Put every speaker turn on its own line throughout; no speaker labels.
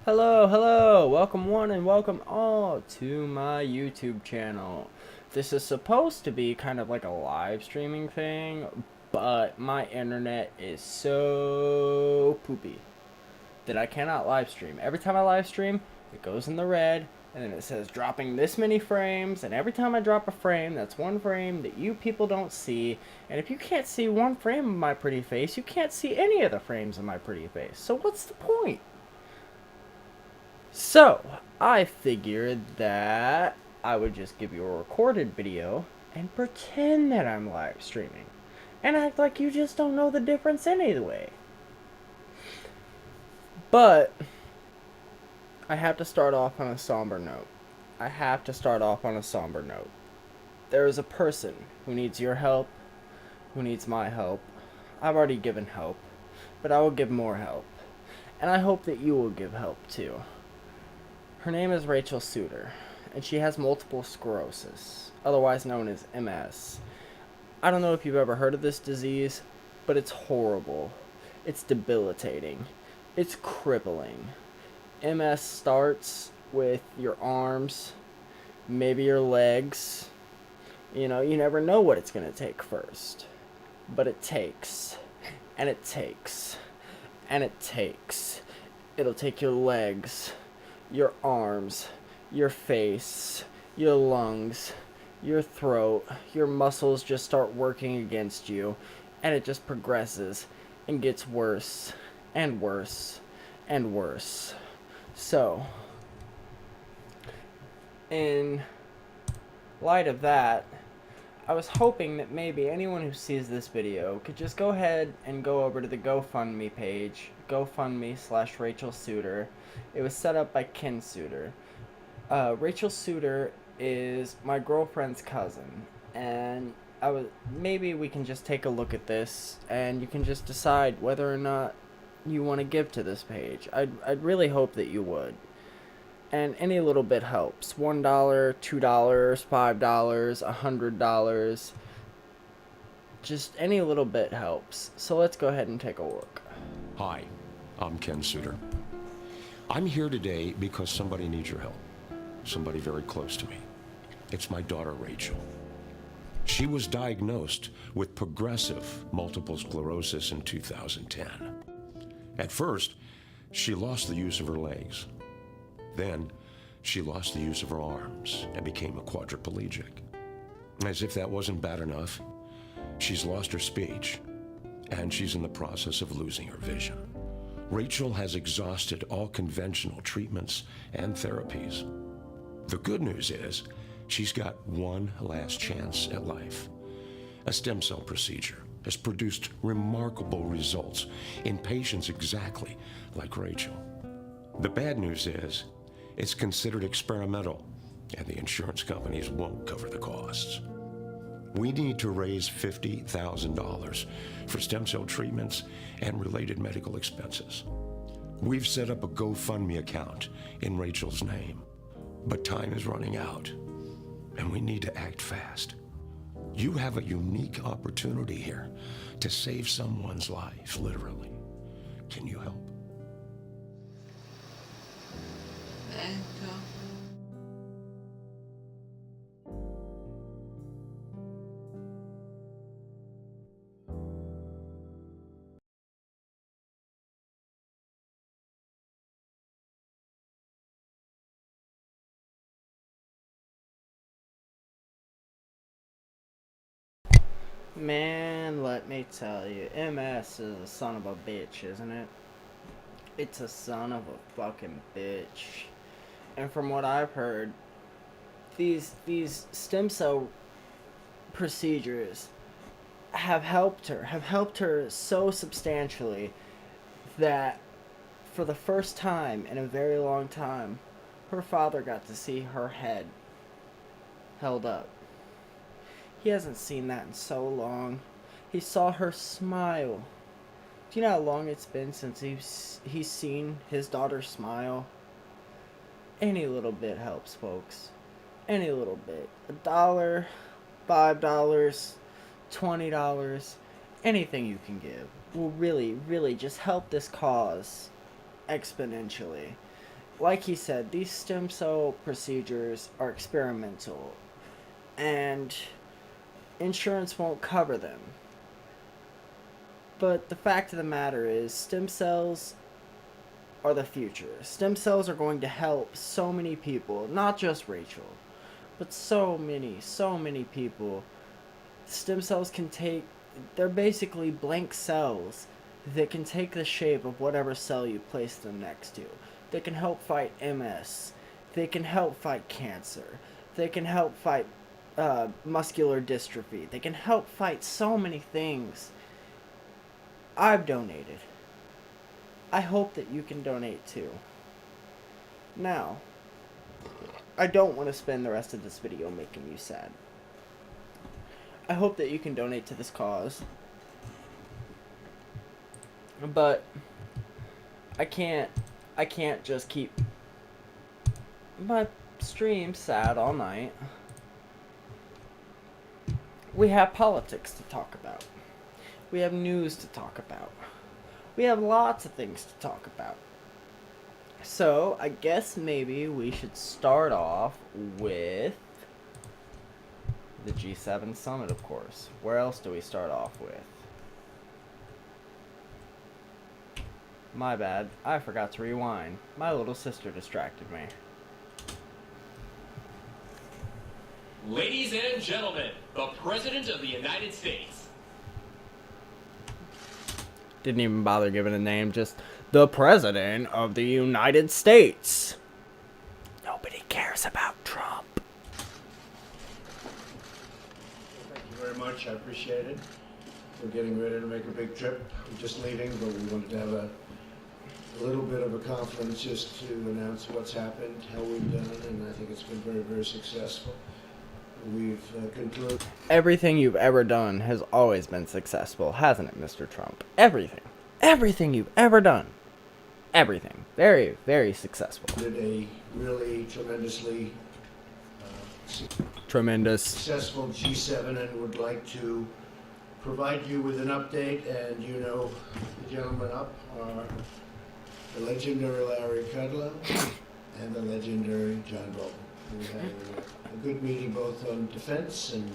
Hello, welcome one and welcome all to my YouTube channel. This is supposed to be kind of like a live streaming thing, but my internet is so poopy that I cannot live stream. Every time I live stream, it goes in the red, and then it says dropping this many frames, and every time I drop a frame, that's one frame that you people don't see, and if you can't see one frame of my pretty face, you can't see any of the frames of my pretty face. So what's the point? So, I figured that I would just give you a recorded video and pretend that I'm live streaming. And act like you just don't know the difference anyway. But, I have to start off on a somber note. There is a person who needs your help, who needs my help. I've already given help, but I will give more help. And I hope that you will give help too. Her name is Rachel Suter, and she has multiple sclerosis, otherwise known as MS. I don't know if you've ever heard of this disease, but it's horrible. It's debilitating. It's crippling. MS starts with your arms, maybe your legs. You know, you never know what it's going to take first. But it takes, and it takes, and it takes. It'll take your legs, your arms, your face, your lungs, your throat, your muscles just start working against you, and it just progresses and gets worse and worse and worse. So, in light of that, I was hoping that maybe anyone who sees this video could just go ahead and go over to the GoFundMe page, GoFundMe/Rachel Suter. It was set up by Ken Suter. Rachel Suter is my girlfriend's cousin, and maybe we can just take a look at this, and you can just decide whether or not you want to give to this page. I'd really hope that you would. And any little bit helps. $1, $2, $5, $100. Just any little bit helps. So let's go ahead and take a look.
Hi, I'm Ken Suter. I'm here today because somebody needs your help. Somebody very close to me. It's my daughter, Rachel. She was diagnosed with progressive multiple sclerosis in 2010. At first, she lost the use of her legs. Then, she lost the use of her arms and became a quadriplegic. As if that wasn't bad enough, she's lost her speech, and she's in the process of losing her vision. Rachel has exhausted all conventional treatments and therapies. The good news is, she's got one last chance at life. A stem cell procedure has produced remarkable results in patients exactly like Rachel. The bad news is, it's considered experimental, and the insurance companies won't cover the costs. We need to raise $50,000 for stem cell treatments and related medical expenses. We've set up a GoFundMe account in Rachel's name, but time is running out, and we need to act fast. You have a unique opportunity here to save someone's life, literally. Can you help?
Ecco.
Man, let me tell you, MS is a son of a bitch, isn't it? It's a son of a fucking bitch. And from what I've heard, these stem cell procedures have helped her so substantially that for the first time in a very long time, her father got to see her head held up. He hasn't seen that in so long. He saw her smile. Do you know how long it's been since he's seen his daughter smile? Any little bit helps, folks. Any little bit. $1, $5, $20, anything you can give will really, really just help this cause exponentially. like he said, these stem cell procedures are experimental, and insurance won't cover them. But the fact of the matter is, stem cells are the future. Stem cells are going to help so many people, not just Rachel, but so many people. Stem cells can take, they're basically blank cells that can take the shape of whatever cell you place them next to. They can help fight MS. They can help fight cancer. They can help fight muscular dystrophy. They can help fight so many things. I've donated. I hope that you can donate too. Now, I don't want to spend the rest of this video making you sad. I hope that you can donate to this cause. But I can't just keep my stream sad all night. We have politics to talk about. We have news to talk about. We have lots of things to talk about. So, I guess maybe we should start off with the G7 summit, of course. Where else do we start off with? My bad, I forgot to rewind. My little sister distracted me.
Ladies and gentlemen, the President of the United States.
Didn't even bother giving a name, just the President of the United States. Nobody cares about Trump.
Thank you very much. I appreciate it. We're getting ready to make a big trip. We're just leaving, but we wanted to have a little bit of a conference just to announce what's happened, how we've done, and I think it's been very, very successful. We've concluded.
Everything you've ever done has always been successful, hasn't it, Mr. Trump? Everything. Everything you've ever done. Everything. Very, very successful.
A really tremendously
Tremendous.
successful G7 and would like to provide you with an update. And you know, the gentlemen up are the legendary Larry Kudlow and the legendary John Bolton. We had a good meeting both on defense and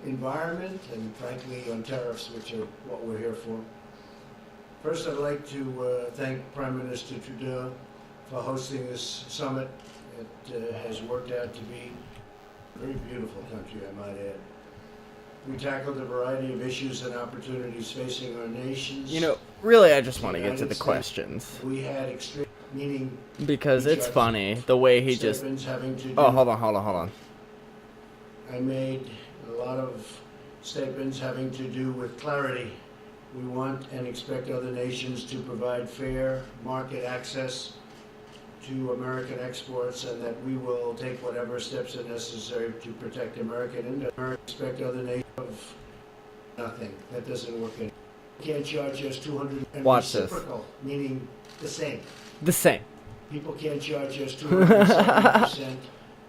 environment and frankly on tariffs, which are what we're here for. First, I'd like to thank Prime Minister Trudeau for hosting this summit. It has worked out to be a very beautiful country, I might add. We tackled a variety of issues and opportunities facing our nations.
You know, really, I just want to get to the questions.
We had extreme meaning
Because it's funny, the way he just...
statements having to do.
Oh, hold on.
I made a lot of statements having to do with clarity. We want and expect other nations to provide fair market access to American exports, and that we will take whatever steps are necessary to protect American industry. Expect other nations of nothing. That doesn't work. You can't charge us 200 and
Watch this.
reciprocal, meaning the same.
The same.
People can't charge us 270%.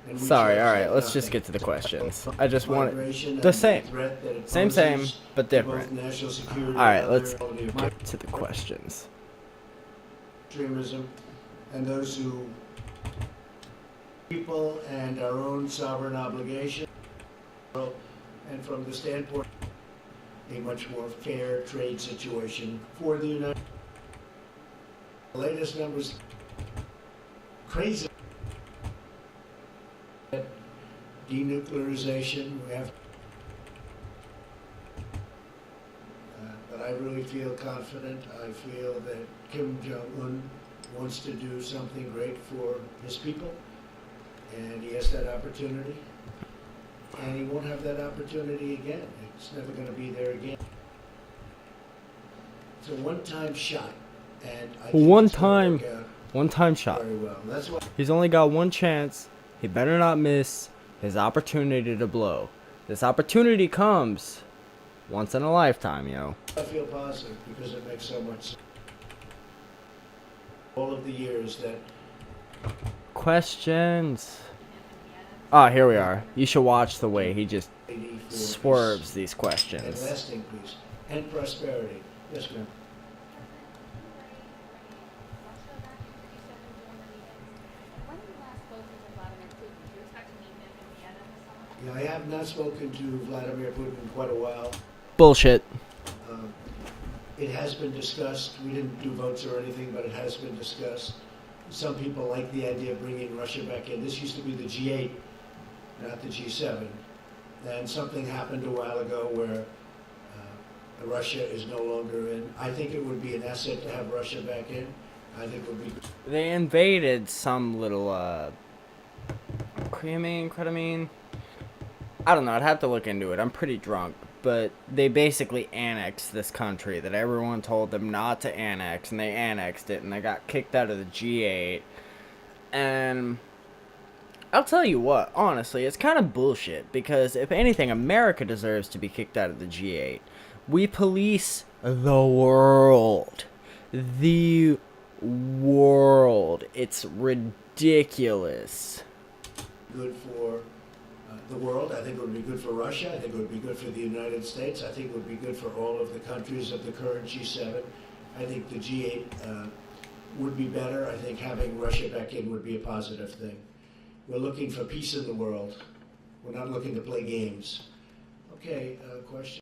And we
Sorry,
charge
alright,
them
let's just
nothing.
get to the questions. I just want
Migration
the
and
same.
threat that it
Same,
poses
but
to
different.
both national security and
Alright,
other
let's
quality of
get to the questions.
extremism and those who people and our own sovereign obligation, and from the standpoint a much more fair trade situation for the United States. The latest numbers crazy. Denuclearization, we have, but I really feel confident. I feel that Kim Jong-un wants to do something great for his people, and he has that opportunity, and he won't have that opportunity again. It's never going to be there again. It's a one-time shot, and I think
One
it's gonna
time.
work out
One-time shot.
very well. That's why
He's only got one chance. He better not miss his opportunity to blow. This opportunity comes once in a lifetime, yo.
I feel positive because it makes so much sense. All of the years that
Questions. Ah, here we are. You should watch the way he just
84
swerves these
and
questions.
lasting peace and prosperity. Yes, ma'am. I have not spoken to Vladimir Putin in quite a while.
Bullshit.
It has been discussed. We didn't do votes or anything, but it has been discussed. Some people like the idea of bringing Russia back in. This used to be the G8, not the G7. And something happened a while ago where Russia is no longer in. I think it would be an asset to have Russia back in. I think it would be.
They invaded some little, creamine. I don't know. I'd have to look into it. I'm pretty drunk. But they basically annexed this country that everyone told them not to annex, and they annexed it, and they got kicked out of the G8. And I'll tell you what, honestly, it's kind of bullshit, because if anything, America deserves to be kicked out of the G8. We police the world. The world. It's ridiculous.
Good for the world. I think it would be good for Russia. I think it would be good for the United States. I think it would be good for all of the countries of the current G7. I think the G8 would be better. I think having Russia back in would be a positive thing. We're looking for peace in the world. We're not looking to play games. Okay, question.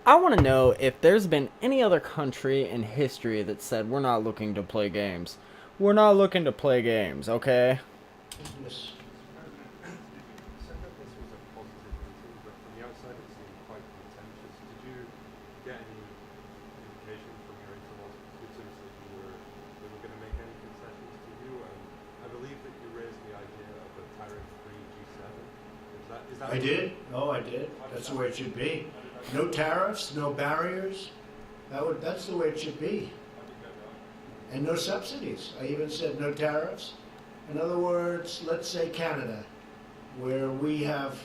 I want to know if there's been any other country in history that said, we're not looking to play games. We're not looking to play games, okay?
Yes.
Said that this was a positive meeting, but from the outside it seemed quite contentious. Did you get any indication from your interlocutors that they were going to make any concessions to you? And I believe that you raised the idea of a tariff-free G7. Is that
I did. Oh, I did. That's the way it should be. No tariffs, no barriers. That's the way it should be. And no subsidies. I even said no tariffs. In other words, let's say Canada, where we have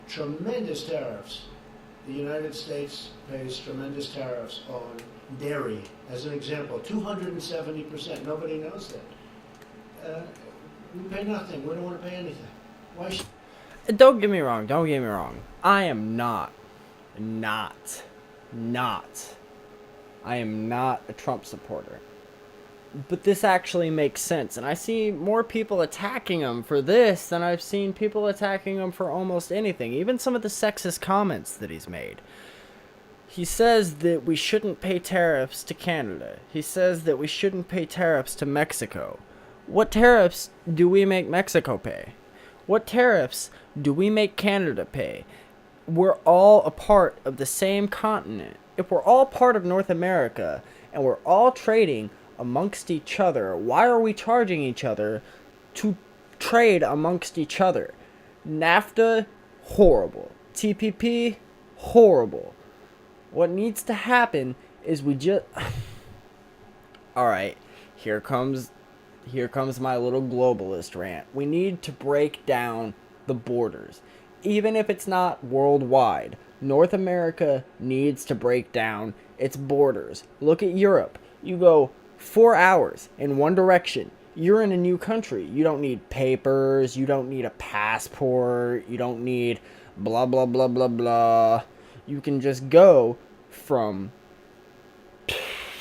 tremendous tariffs. The United States pays tremendous tariffs on dairy, as an example, 270%. Nobody knows that. We pay nothing. We don't want to pay anything. Why should...
Don't get me wrong. I am not a Trump supporter. But this actually makes sense, and I see more people attacking him for this than I've seen people attacking him for almost anything, even some of the sexist comments that he's made. He says that we shouldn't pay tariffs to Canada. He says that we shouldn't pay tariffs to Mexico. What tariffs do we make Mexico pay? What tariffs do we make Canada pay? We're all a part of the same continent. If we're all part of North America, and we're all trading amongst each other, why are we charging each other to trade amongst each other? NAFTA, horrible. TPP, horrible. What needs to happen is we just... Alright, here comes my little globalist rant. We need to break down the borders. Even if it's not worldwide, North America needs to break down its borders. Look at Europe. You go 4 hours in one direction. You're in a new country. You don't need papers. You don't need a passport. You don't need blah, blah, blah, blah, blah. You can just go from...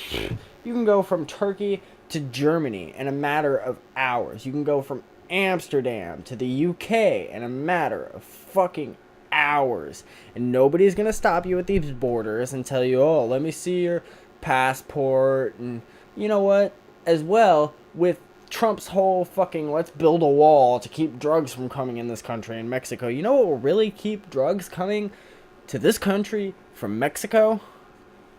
You can go from Turkey to Germany in a matter of hours. You can go from Amsterdam to the UK in a matter of fucking hours. And nobody's gonna stop you at these borders and tell you, oh, let me see your passport. And you know what? As well, with Trump's whole fucking let's build a wall to keep drugs from coming in this country in Mexico. You know what will really keep drugs coming to this country from Mexico?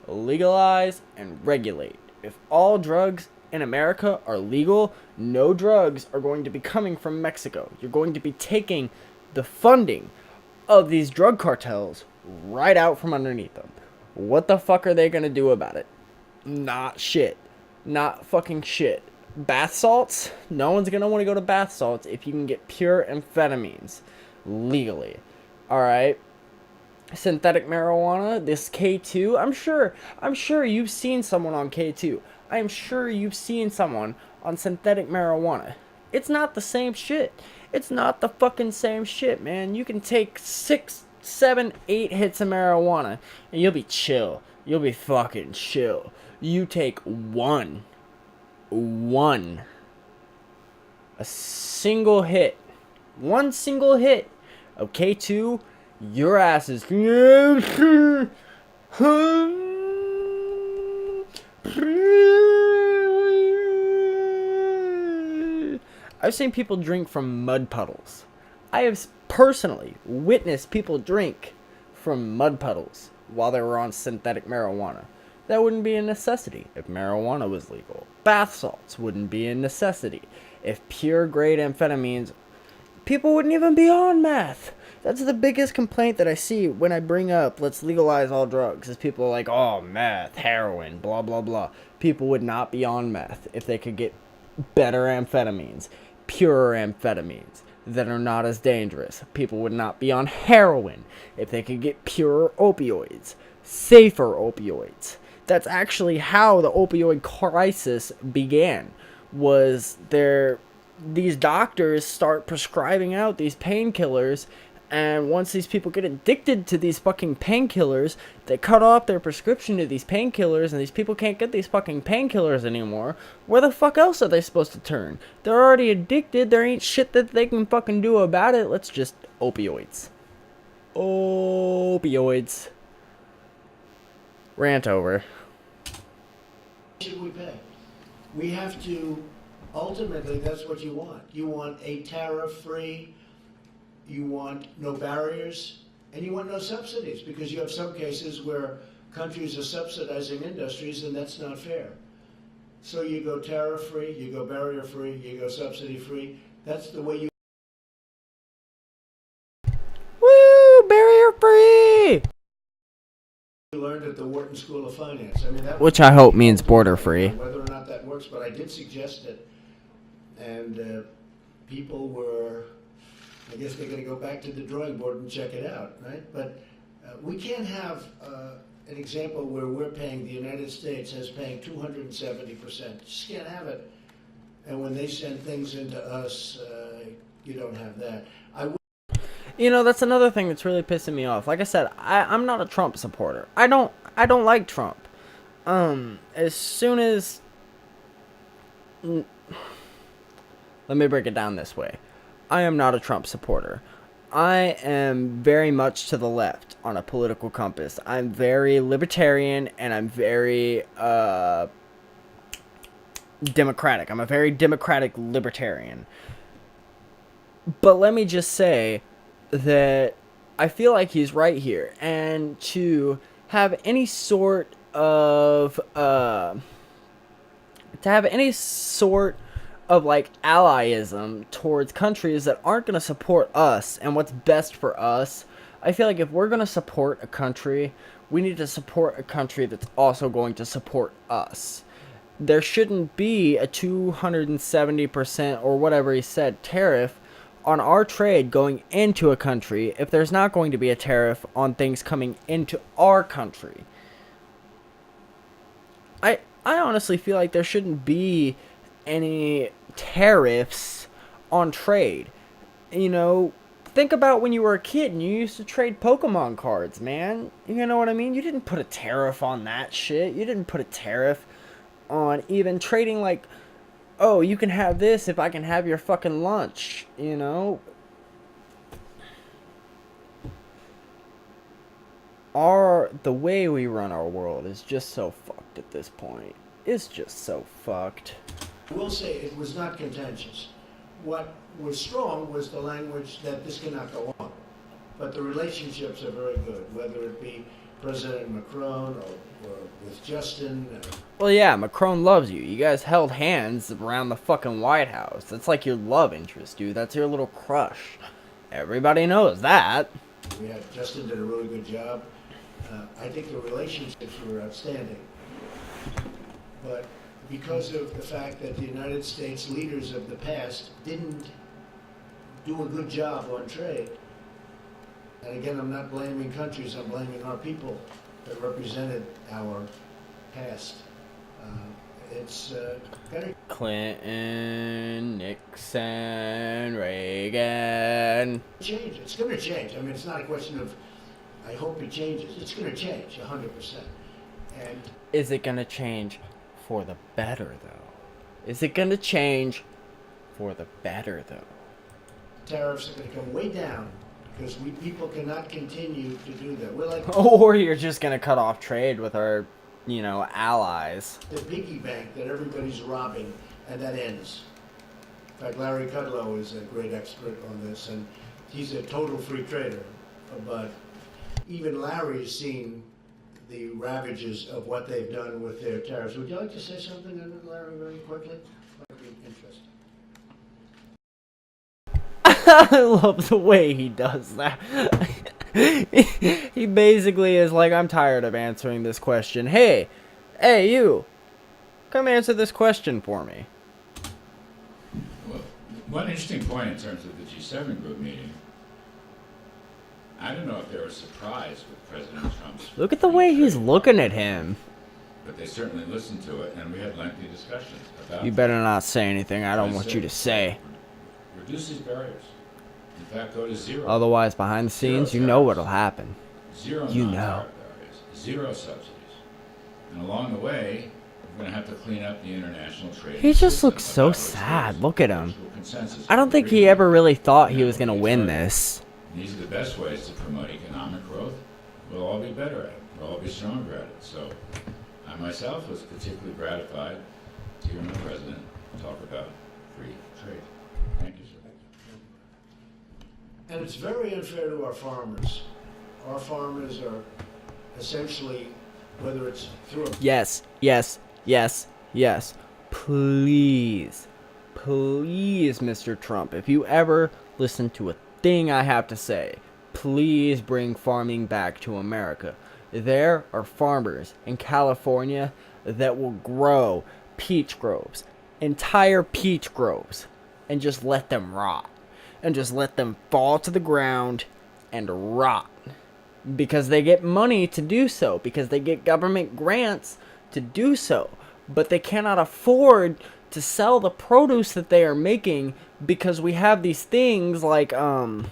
Legalize and regulate. If all drugs in America are legal, no drugs are going to be coming from Mexico. You're going to be taking the funding of these drug cartels right out from underneath them. What the fuck are they gonna do about it? Not shit. Not fucking shit. Bath salts? No one's gonna want to go to bath salts if you can get pure amphetamines legally. Alright? Synthetic marijuana, this K2, I'm sure you've seen someone on K2. I'm sure you've seen someone on synthetic marijuana. It's not the same shit. It's not the fucking same shit, man. You can take 6, 7, 8 hits of marijuana and you'll be chill. You'll be fucking chill. You take one A single hit. One single hit of K2, your ass is... I've seen people drink from mud puddles. I have personally witnessed people drink from mud puddles while they were on synthetic marijuana. That wouldn't be a necessity if marijuana was legal. Bath salts wouldn't be a necessity if pure grade amphetamines... People wouldn't even be on meth. That's the biggest complaint that I see when I bring up let's legalize all drugs, is people are like, oh, meth, heroin, blah, blah, blah. People would not be on meth if they could get better amphetamines, purer amphetamines that are not as dangerous. People would not be on heroin if they could get purer opioids, safer opioids. That's actually how the opioid crisis began, was these doctors start prescribing out these painkillers, and once these people get addicted to these fucking painkillers, they cut off their prescription to these painkillers, and these people can't get these fucking painkillers anymore. Where the fuck else are they supposed to turn? They're already addicted. There ain't shit that they can fucking do about it. Let's just... opioids. Opioids. Rant over.
Should we pay? We have to, ultimately, that's what you want. You want a tariff-free, you want no barriers, and you want no subsidies, because you have some cases where countries are subsidizing industries, and that's not fair. So you go tariff-free, you go barrier-free, you go subsidy-free. That's the way you...
Woo! Barrier-free!
learned at the Wharton School of Finance. I mean, that
Which I hope means border-free.
Whether or not that works, but I did suggest it, and people were, I guess they're going to go back to the drawing board and check it out, right? But we can't have an example where we're paying, the United States is paying 270%. Just can't have it. And when they send things into us, you don't have that.
You know, that's another thing that's really pissing me off. Like I said, I'm not a Trump supporter. I don't like Trump. As soon as... Let me break it down this way. I am not a Trump supporter. I am very much to the left on a political compass. I'm very libertarian, and I'm very, democratic. I'm a very democratic libertarian. But let me just say that I feel like he's right here, and to have any sort of like allyism towards countries that aren't going to support us and what's best for us, I feel like if we're going to support a country, we need to support a country that's also going to support us. There shouldn't be a 270% or whatever he said tariff on our trade going into a country if there's not going to be a tariff on things coming into our country. I honestly feel like there shouldn't be any tariffs on trade. You know, think about when you were a kid and you used to trade Pokemon cards, man. You know what I mean? You didn't put a tariff on that shit. You didn't put a tariff on even trading, like, oh, you can have this if I can have your fucking lunch, you know? The way we run our world is just so fucked at this point. It's just so fucked.
I will say it was not contentious. What was strong was the language that this cannot go on. But the relationships are very good, whether it be President Macron or with Justin.
Well, yeah, Macron loves you. You guys held hands around the fucking White House. That's like your love interest, dude. That's your little crush. Everybody knows that.
We had Justin did a really good job. I think the relationships were outstanding. But because of the fact that the United States leaders of the past didn't do a good job on trade, and again, I'm not blaming countries, I'm blaming our people that represented our past. It's very...
Clinton, Nixon, Reagan.
Change. It's going to change. I mean, it's not a question of, I hope it changes. It's going to change, 100%. And
is it going to change for the better, though? Is it going to change For the better, though.
Tariffs are going to come way down because people cannot continue to do that. We're like
Or you're just gonna cut off trade with our, allies.
the piggy bank that everybody's robbing, and that ends. In fact, Larry Kudlow is a great expert on this, and he's a total free trader. But even Larry's seen the ravages of what they've done with their tariffs. Would you like to say something on it, Larry, very quickly? That'd be interesting.
I love the way he does that. He basically is like, I'm tired of answering this question. Hey, you, come answer this question for me.
Well, one interesting point in terms of the G7 group meeting, I don't know if they were surprised with President Trump's...
Look at the way he's looking at him.
But they certainly listened to it, and we had lengthy discussions about...
You better not say anything I don't want you to say.
Reduce these barriers. In fact, go to zero.
Otherwise, behind the scenes, you know what'll happen.
Zero
You know.
non-tariff barriers. Zero subsidies. And along the way, we're going to have to clean up the international trade.
He just
system
looks so
about which
sad.
there's
Look at him.
mutual consensus
I don't
and
think he
agreement.
ever really thought he was gonna win this.
These are the best ways to promote economic growth. We'll all be better at it. We'll all be stronger at it. So I myself was particularly gratified to hear my president talk about free trade. Thank you, sir.
And it's very unfair to our farmers. Our farmers are essentially, whether it's through a
Yes. Please, Mr. Trump, if you ever listen to a thing I have to say, please bring farming back to America. There are farmers in California that will grow peach groves, entire peach groves, and just let them rot. And just let them fall to the ground and rot. Because they get money to do so. Because they get government grants to do so. But they cannot afford to sell the produce that they are making because we have these things like, I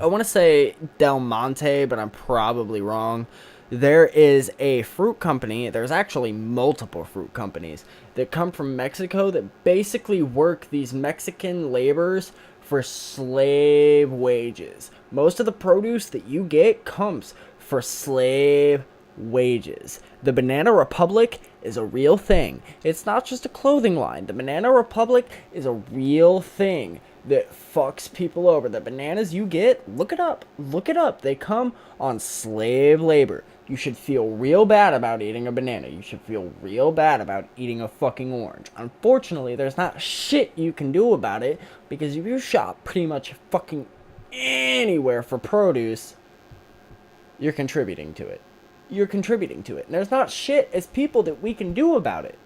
want to say Del Monte, but I'm probably wrong. There is a fruit company, there's actually multiple fruit companies that come from Mexico that basically work these Mexican laborers for slave wages. Most of the produce that you get comes for slave wages. The Banana Republic is a real thing. It's not just a clothing line. The Banana Republic is a real thing that fucks people over. The bananas you get, look it up. Look it up. They come on slave labor. You should feel real bad about eating a banana. You should feel real bad about eating a fucking orange. Unfortunately, there's not shit you can do about it because if you shop pretty much fucking anywhere for produce, you're contributing to it. You're contributing to it. And there's not shit as people that we can do about it.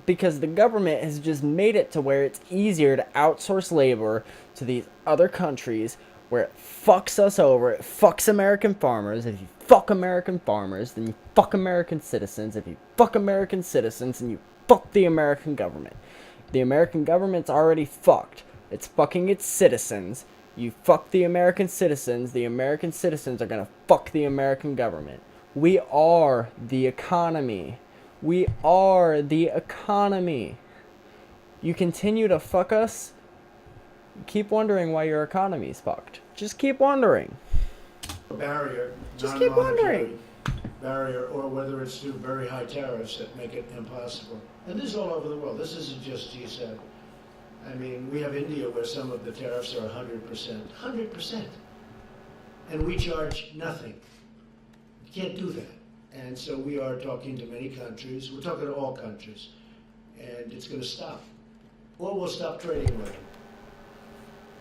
Because the government has just made it to where it's easier to outsource labor to these other countries where it fucks us over. It fucks American farmers. If you fuck American farmers, then you fuck American citizens. If you fuck American citizens, then you fuck the American government. The American government's already fucked. It's fucking its citizens. You fuck the American citizens are gonna fuck the American government. We are the economy. We are the economy. You continue to fuck us, keep wondering why your economy's fucked. Just keep wondering.
barrier,
Just keep
non-monetary barrier, or whether it's through very high tariffs that make it impossible. And this is all over the world. This isn't just G7. I mean, we have India where some of the tariffs are 100%. 100%. And we charge nothing. You can't do that. And so we are talking to many countries. We're talking to all countries. And it's going to stop. Or we'll stop trading with them.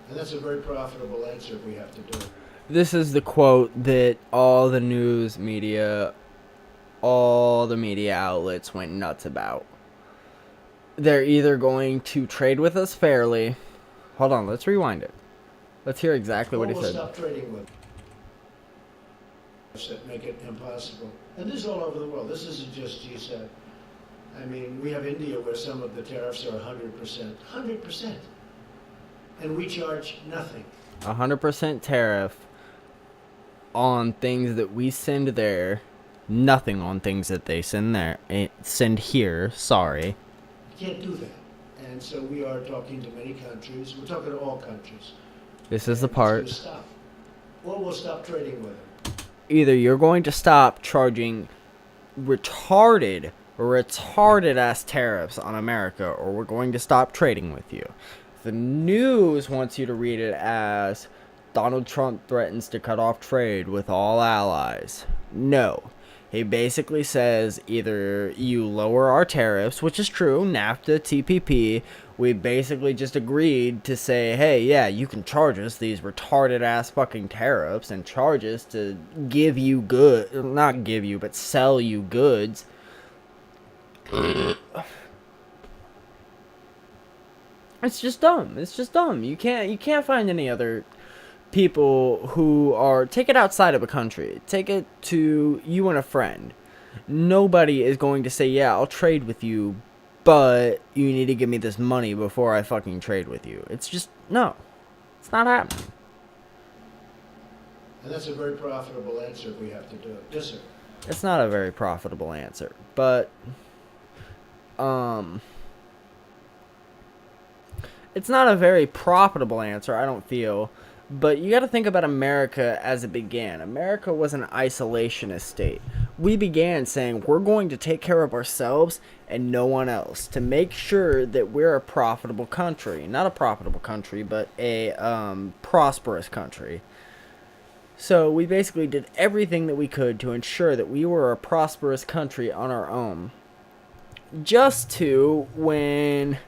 And that's a very profitable answer we have to do.
This is the quote that all the news media, all the media outlets went nuts about. They're either going to trade with us fairly. Hold on, let's rewind it. Let's hear exactly what he
We'll
said.
stop trading with them. That make it impossible. And this is all over the world. This isn't just G7. I mean, we have India where some of the tariffs are 100%. 100%. And we charge nothing.
100% tariff on things that we send there. Nothing on things that they send there. Send here, sorry.
You can't do that. And so we are talking to many countries. We're talking to all countries.
This is the
And
part.
to stop. Or we'll stop trading with them.
Either you're going to stop charging retarded ass tariffs on America, or we're going to stop trading with you. The news wants you to read it as Donald Trump threatens to cut off trade with all allies. No. He basically says either you lower our tariffs, which is true, NAFTA, TPP, we basically just agreed to say, hey, yeah, you can charge us these retarded ass fucking tariffs and charge us to give you not give you, but sell you goods. It's just dumb. It's just dumb. You can't find any other people who are, take it outside of a country, take it to you and a friend. Nobody is going to say, yeah, I'll trade with you, but you need to give me this money before I fucking trade with you. It's just, no, it's not happening.
And that's a very profitable answer if we have to do it. Yes, sir.
It's not a very profitable answer, but it's not a very profitable answer, I don't feel. But you got to think about America as it began. America was an isolationist state. We began saying we're going to take care of ourselves and no one else to make sure that we're a profitable country. Not a profitable country, but a prosperous country. So we basically did everything that we could to ensure that we were a prosperous country on our own. Just to when...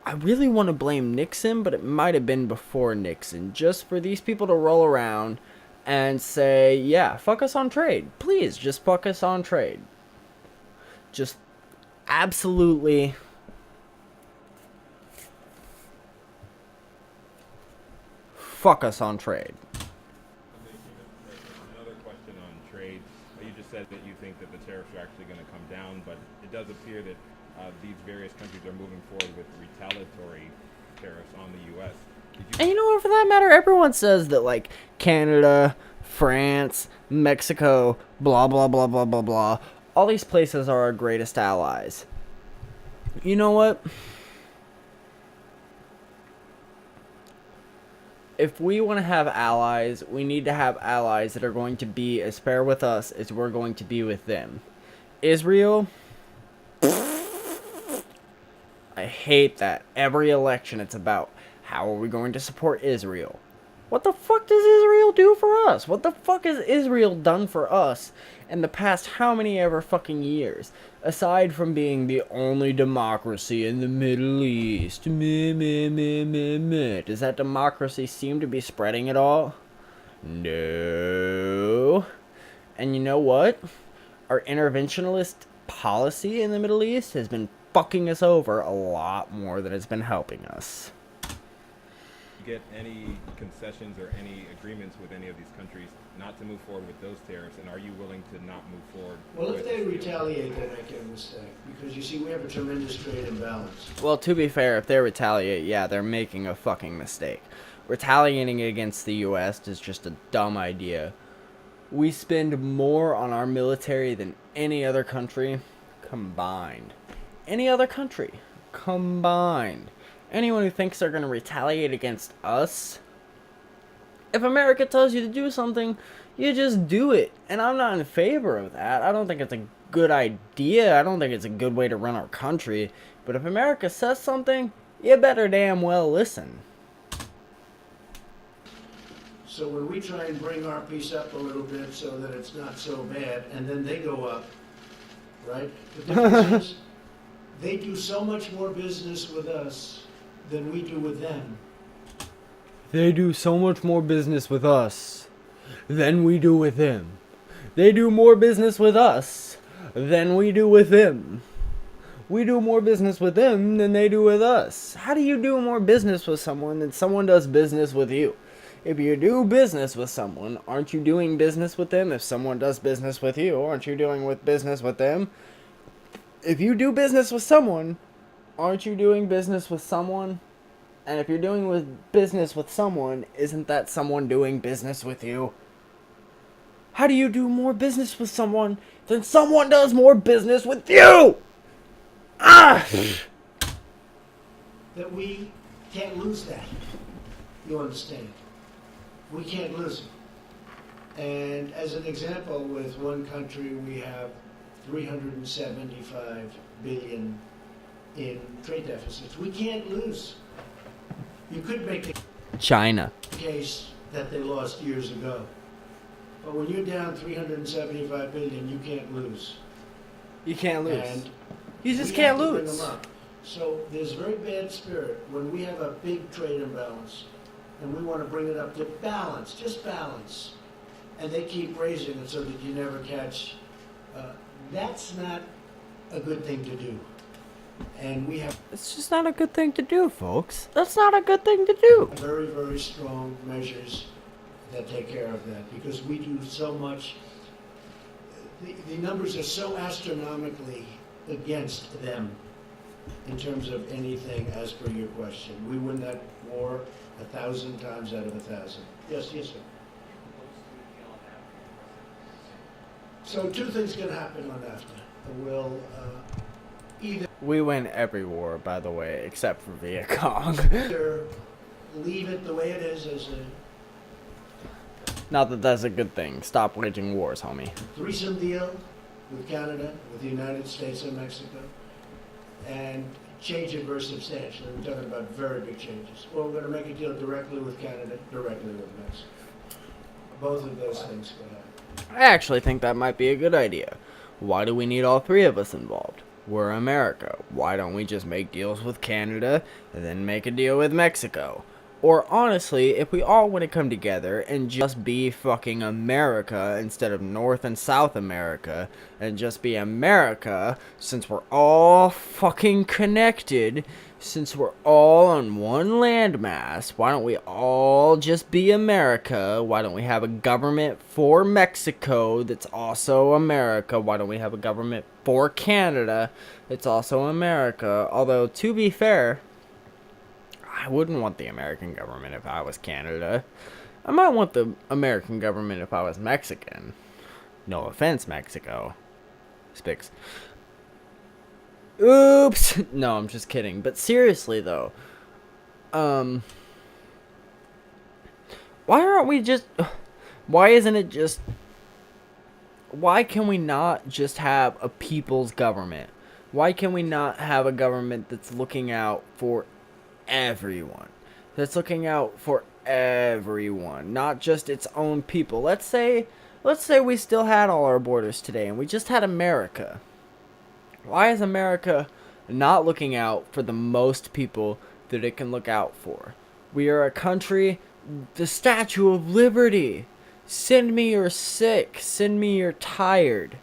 I really want to blame Nixon, but it might have been before Nixon. Just for these people to roll around and say, yeah, fuck us on trade. Please, just fuck us on trade. Just absolutely... fuck us on trade.
Another question on trade. You just said that you think that the tariffs are actually going to come down, but it does appear that these various countries are moving forward with retaliatory tariffs on the U.S.
And you know what, for that matter, everyone says that, like, Canada, France, Mexico, blah, blah, blah, blah, blah, blah, all these places are our greatest allies. You know what? If we want to have allies, we need to have allies that are going to be as fair with us as we're going to be with them. Israel... I hate that. Every election it's about, how are we going to support Israel? What the fuck does Israel do for us? What the fuck has Israel done for us in the past how many ever fucking years? Aside from being the only democracy in the Middle East. Does that democracy seem to be spreading at all? No. And you know what? Our interventionist policy in the Middle East has been fucking us over a lot more than it's been helping us.
Get any concessions or any agreements with any of these countries not to move forward with those tariffs, and are you willing to not move forward?
Well, if
with
they
this deal?
retaliate, they're making a mistake. Because you see, we have a tremendous trade imbalance.
Well, to be fair, if they retaliate, yeah, they're making a fucking mistake. Retaliating against the U.S. is just a dumb idea. We spend more on our military than any other country combined. Any other country combined. Anyone who thinks they're going to retaliate against us, if America tells you to do something, you just do it. And I'm not in favor of that. I don't think it's a good idea. I don't think it's a good way to run our country. But if America says something, you better damn well listen.
So when we try and bring our piece up a little bit so that it's not so bad, and then they go up, right? The difference is they do so much more business with us than we do with them.
They do so much more business with us than we do with them. They do more business with us than we do with them. We do more business with them than they do with us. How do you do more business with someone than someone does business with you? If you do business with someone, aren't you doing business with them? If someone does business with you, aren't you doing business with them? If you do business with someone, aren't you doing business with someone? And if you're doing business with someone, isn't that someone doing business with you? How do you do more business with someone than someone does more business with you? Ah!
that we can't lose that. You understand? We can't lose it. And as an example, with one country, we have 375 billion in trade deficits. We can't lose. You could make the
China.
case that they lost years ago. But when you're down 375 billion, you can't lose.
You can't lose.
And
You just
we
can't
have to bring
lose.
them up. So there's very bad spirit when we have a big trade imbalance and we want to bring it up to balance, just balance, and they keep raising it so that you never catch. That's not a good thing to do. And we have
It's just not a good thing to do, folks. That's not a good thing to do.
very, very strong measures that take care of that because we do so much. The numbers are so astronomically against them in terms of anything as per your question. We win that war 1,000 times out of 1,000. Yes, yes, sir. So two things can happen on NAFTA. We'll either
We win every war, by the way, except for Viet Cong.
leave it the way it is as a
Not that that's a good thing. Stop waging wars, homie.
threesome deal with Canada, with the United States and Mexico, and change it very substantially. We're talking about very big changes. Or we're going to make a deal directly with Canada, directly with Mexico. Both of those things could happen.
I actually think that might be a good idea. Why do we need all three of us involved? We're America. Why don't we just make deals with Canada and then make a deal with Mexico? Or honestly, if we all want to come together and just be fucking America instead of North and South America, and just be America, since we're all fucking connected, since we're all on one landmass, why don't we all just be America? Why don't we have a government for Mexico that's also America? Why don't we have a government for Canada that's also America? Although, to be fair, I wouldn't want the American government if I was Canada. I might want the American government if I was Mexican. No offense, Mexico. Spix. Oops! No, I'm just kidding. But seriously, though. Why aren't we just... Why isn't it just... Why can we not just have a people's government? Why can we not have a government that's looking out for everyone? That's looking out for everyone, not just its own people. Let's say we still had all our borders today and we just had America. Why is America not looking out for the most people that it can look out for? We are a country, the Statue of Liberty. Send me you're sick. Send me you're tired.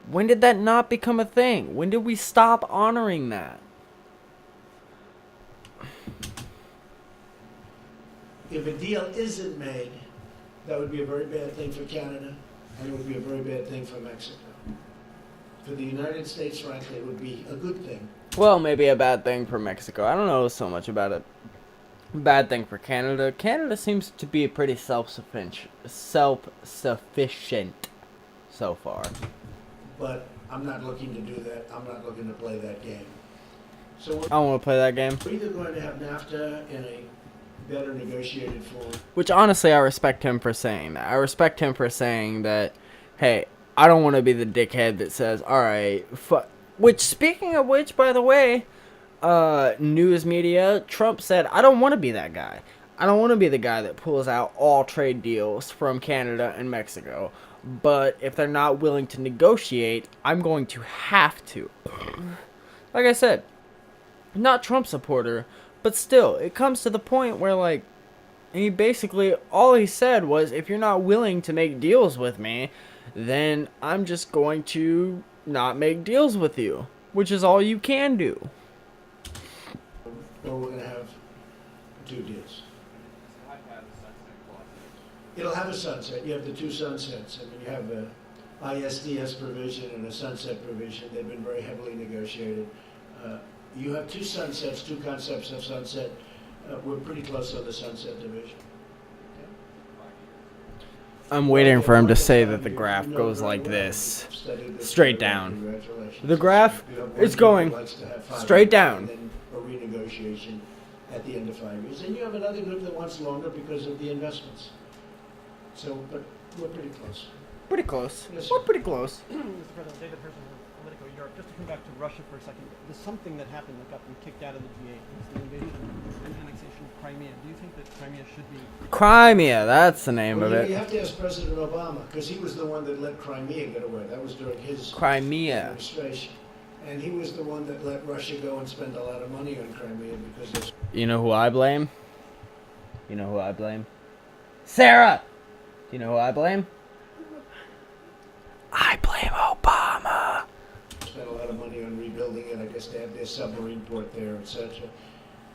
When did that not become a thing? When did we stop honoring that?
If a deal isn't made, that would be a very bad thing for Canada, and it would be a very bad thing for Mexico. For the United States, frankly, it would be a good thing.
Well, maybe a bad thing for Mexico. I don't know so much about it. Bad thing for Canada. Canada seems to be pretty self-sufficient so far.
But I'm not looking to do that. I'm not looking to play that game. So we're
I don't want to play that game.
either going to have NAFTA in a better negotiated form.
Which, honestly, I respect him for saying that. I respect him for saying that, hey, I don't want to be the dickhead that says, alright, which, speaking of which, by the way, news media, Trump said, I don't want to be that guy. I don't want to be the guy that pulls out all trade deals from Canada and Mexico. But if they're not willing to negotiate, I'm going to have to. Like I said, not Trump supporter, but still, it comes to the point where, like, he basically, all he said was, if you're not willing to make deals with me, then I'm just going to not make deals with you. Which is all you can do.
Or we're going to have two deals. It'll have a sunset. You have the two sunsets. I mean, you have a ISDS provision and a sunset provision. They've been very heavily negotiated. You have two sunsets, two concepts of sunset. We're pretty close on the sunset division.
I'm waiting for him to say that the graph goes like this. Straight down. The graph is going straight down.
renegotiation at the end of 5 years. And you have another group that wants longer because of the investments. So, but we're pretty close.
Pretty close.
Yes,
We're
sir.
pretty close.
Mr. President, David Herson from Politico Europe. Just to come back to Russia for a second, there's something that happened that got them kicked out of the G8. It's the invasion and annexation of Crimea. Do you think that Crimea should be...
Crimea, that's the name
Well,
of
you
it.
have to ask President Obama, because he was the one that let Crimea get away. That was during his
Crimea.
administration. And he was the one that let Russia go and spend a lot of money on Crimea because it's
You know who I blame? You know who I blame? Sarah! Do you know who I blame? I blame Obama.
spent a lot of money on rebuilding it. I guess they have their submarine port there, etc.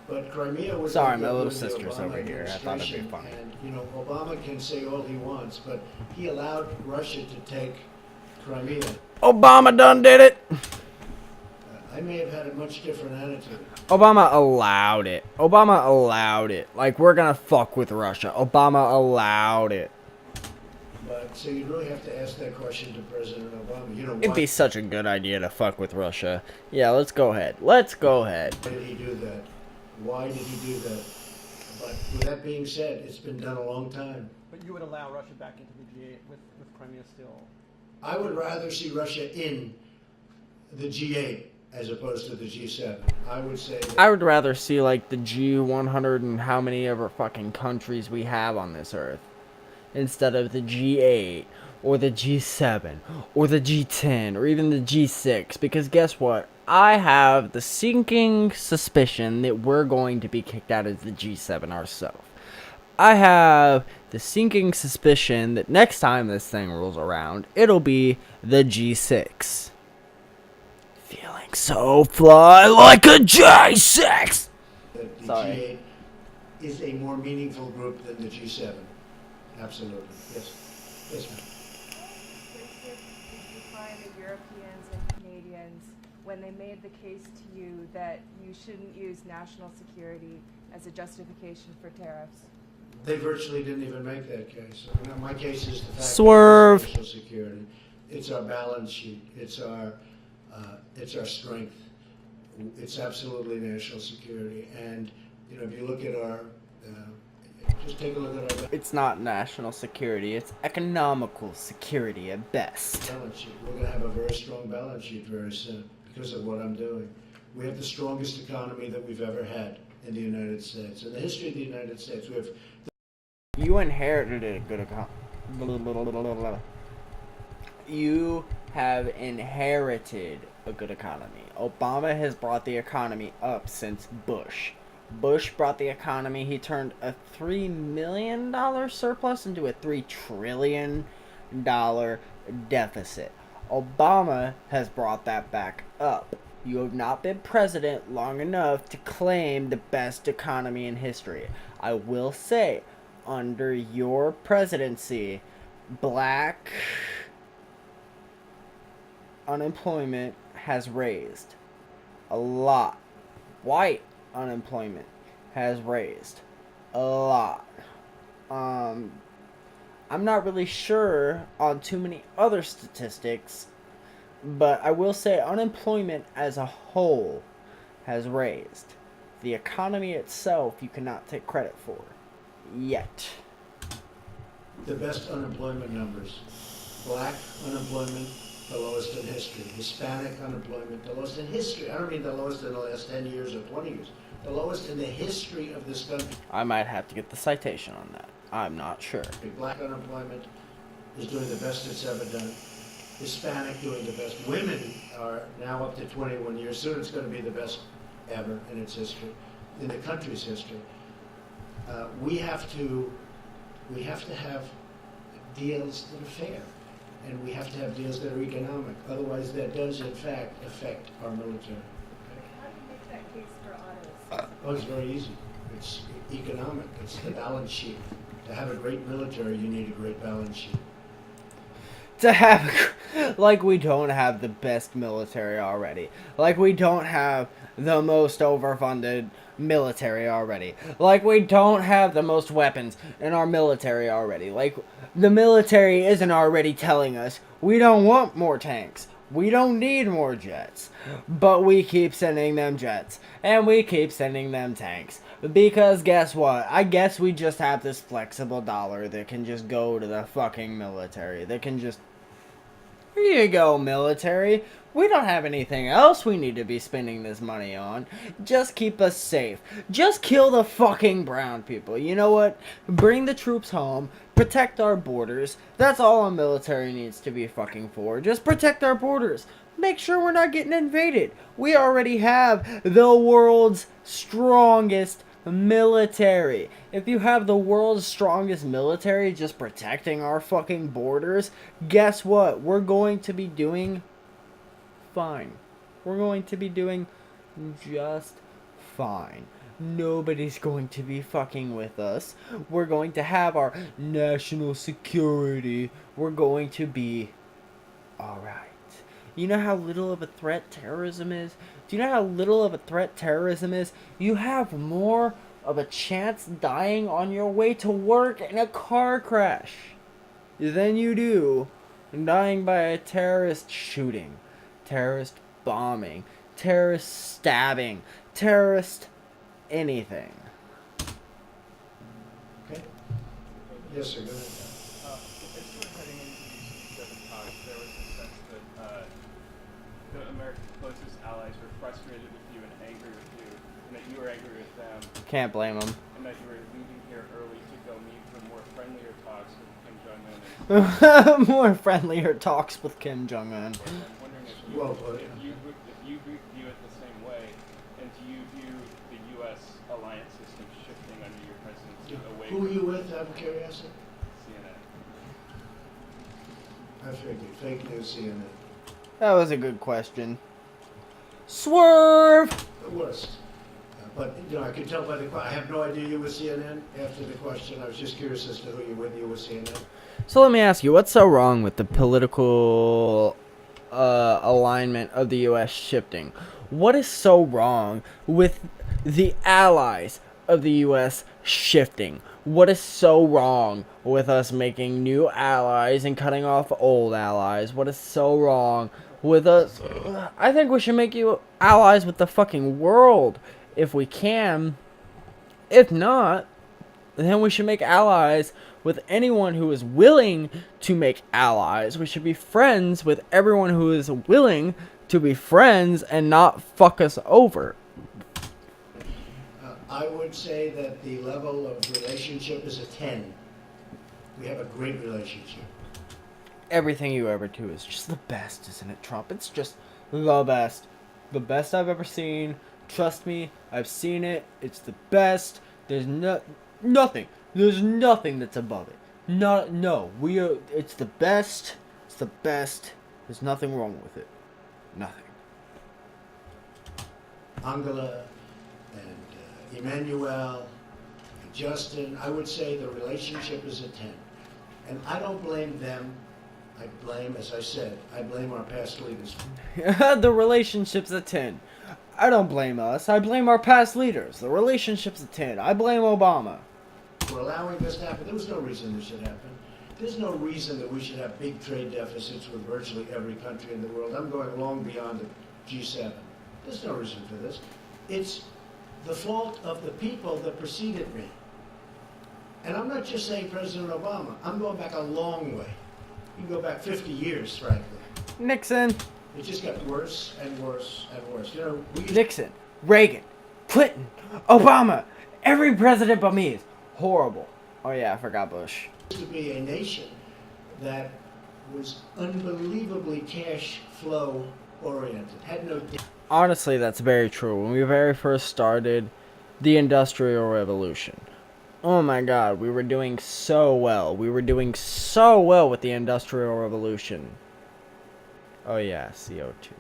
But Crimea was...
Sorry,
like
my little
during the
sister's
Obama
over here. I thought it'd be
administration,
funny.
And, you know, Obama can say all he wants, but he allowed Russia to take Crimea.
Obama done did it.
I may have had a much different attitude.
Obama allowed it. Obama allowed it. Like, we're gonna fuck with Russia. Obama allowed it.
But, so you really have to ask that question to President Obama. You know,
It'd
why
be such a good idea to fuck with Russia. Yeah, let's go ahead. Let's go ahead.
did he do that? Why did he do that? But with that being said, it's been done a long time.
But you would allow Russia back into the G8 with Crimea still...
I would rather see Russia in the G8 as opposed to the G7. I would say that
I would rather see, like, the G100 and how many ever fucking countries we have on this earth, instead of the G8, or the G7, or the G10, or even the G6, because guess what? I have the sinking suspicion that we're going to be kicked out of the G7 ourselves. I have the sinking suspicion that next time this thing rolls around, it'll be the G6. Feeling so fly like a J6!
the
Sorry.
G8 is a more meaningful group than the G7. Absolutely. Yes. Yes, ma'am.
Did you find that Europeans and Canadians, when they made the case to you that you shouldn't use national security as a justification for tariffs?
They virtually didn't even make that case. Now, my case is the fact
Swerve.
that it's national security. It's our balance sheet. It's our strength. It's absolutely national security. And you know, if you look at our, just take a look at our
It's not national security, it's economical security at best.
balance sheet. We're going to have a very strong balance sheet very soon because of what I'm doing. We have the strongest economy that we've ever had in the United States. In the history of the United States, we have
You inherited a good economy. You have inherited a good economy. Obama has brought the economy up since Bush. Bush brought the economy, he turned a $3 million surplus into a $3 trillion deficit. Obama has brought that back up. You have not been president long enough to claim the best economy in history. I will say, under your presidency, black unemployment has raised a lot. White unemployment has raised a lot. I'm not really sure on too many other statistics, but I will say unemployment as a whole has raised. The economy itself you cannot take credit for. Yet.
the best unemployment numbers. Black unemployment, the lowest in history. Hispanic unemployment, the lowest in history. I don't mean the lowest in the last 10 years or 20 years. The lowest in the history of this country.
I might have to get the citation on that. I'm not sure.
Black unemployment is doing the best it's ever done. Hispanic doing the best. Women are now up to 21 years. Soon it's going to be the best ever in its history, in the country's history. We have to have deals that are fair, and we have to have deals that are economic. Otherwise, that does in fact affect our military.
How do you make that case for autos?
Oh, it's very easy. It's economic. It's the balance sheet. To have a great military, you need a great balance sheet.
To have, like, we don't have the best military already. Like, we don't have the most overfunded military already. Like, we don't have the most weapons in our military already. Like, the military isn't already telling us we don't want more tanks. We don't need more jets. But we keep sending them jets. And we keep sending them tanks. Because guess what? I guess we just have this flexible dollar that can just go to the fucking military. That can just... Here you go, military. We don't have anything else we need to be spending this money on. Just keep us safe. Just kill the fucking brown people. You know what? Bring the troops home. Protect our borders. That's all our military needs to be fucking for. Just protect our borders. Make sure we're not getting invaded. We already have the world's strongest military. If you have the world's strongest military just protecting our fucking borders, guess what? We're going to be doing fine. We're going to be doing just fine. Nobody's going to be fucking with us. We're going to have our national security. We're going to be alright. You know how little of a threat terrorism is? Do you know how little of a threat terrorism is? You have more of a chance dying on your way to work in a car crash than you do dying by a terrorist shooting, terrorist bombing, terrorist stabbing, terrorist anything.
Okay? Yes, sir, go ahead.
As you were heading into these G7 talks, there was a sense that the America's closest allies were frustrated with you and angry with you, and that you were angry with them,
Can't blame them.
and that you were leaving here early to go meet for more friendlier talks with Kim Jong-un.
More friendlier talks with Kim Jong-un.
And I'm wondering if you,
Well put.
if you view it the same way, and do you view the U.S. alliance system shifting under your presidency away
Who are
from
you with, out of curiosity?
CNN?
I figured. Fake news CNN.
That was a good question. Swerve!
The worst. But, you know, I could tell by the I have no idea you were CNN after the question. I was just curious as to who you with. You were CNN.
So let me ask you, what's so wrong with the political alignment of the U.S. shifting? What is so wrong with the allies of the U.S. shifting? What is so wrong with us making new allies and cutting off old allies? What is so wrong with us? I think we should make you allies with the fucking world if we can. If not, then we should make allies with anyone who is willing to make allies. We should be friends with everyone who is willing to be friends and not fuck us over.
I would say that the level of relationship is a 10. We have a great relationship.
Everything you ever do is just the best, isn't it, Trump? It's just the best. The best I've ever seen. Trust me, I've seen it. It's the best. There's nothing. There's nothing that's above it. It's the best. It's the best. There's nothing wrong with it. Nothing.
Angela and Emmanuel and Justin, I would say the relationship is a 10. And I don't blame them. I blame, as I said, I blame our past leaders.
The relationship's a 10. I don't blame us. I blame our past leaders. The relationship's a 10. I blame Obama.
For allowing this to happen. There was no reason this should happen. There's no reason that we should have big trade deficits with virtually every country in the world. I'm going long beyond the G7. There's no reason for this. It's the fault of the people that preceded me. And I'm not just saying President Obama. I'm going back a long way. You can go back 50 years, frankly.
Nixon.
It just got worse and worse and worse. You know,
Nixon, Reagan, Clinton, Obama, every president but me is horrible. Oh yeah, I forgot Bush.
To be a nation that was unbelievably cash flow oriented, had no.
Honestly, that's very true. When we very first started the Industrial Revolution, oh my God, we were doing so well. We were doing so well with the Industrial Revolution. Oh yeah, CO2.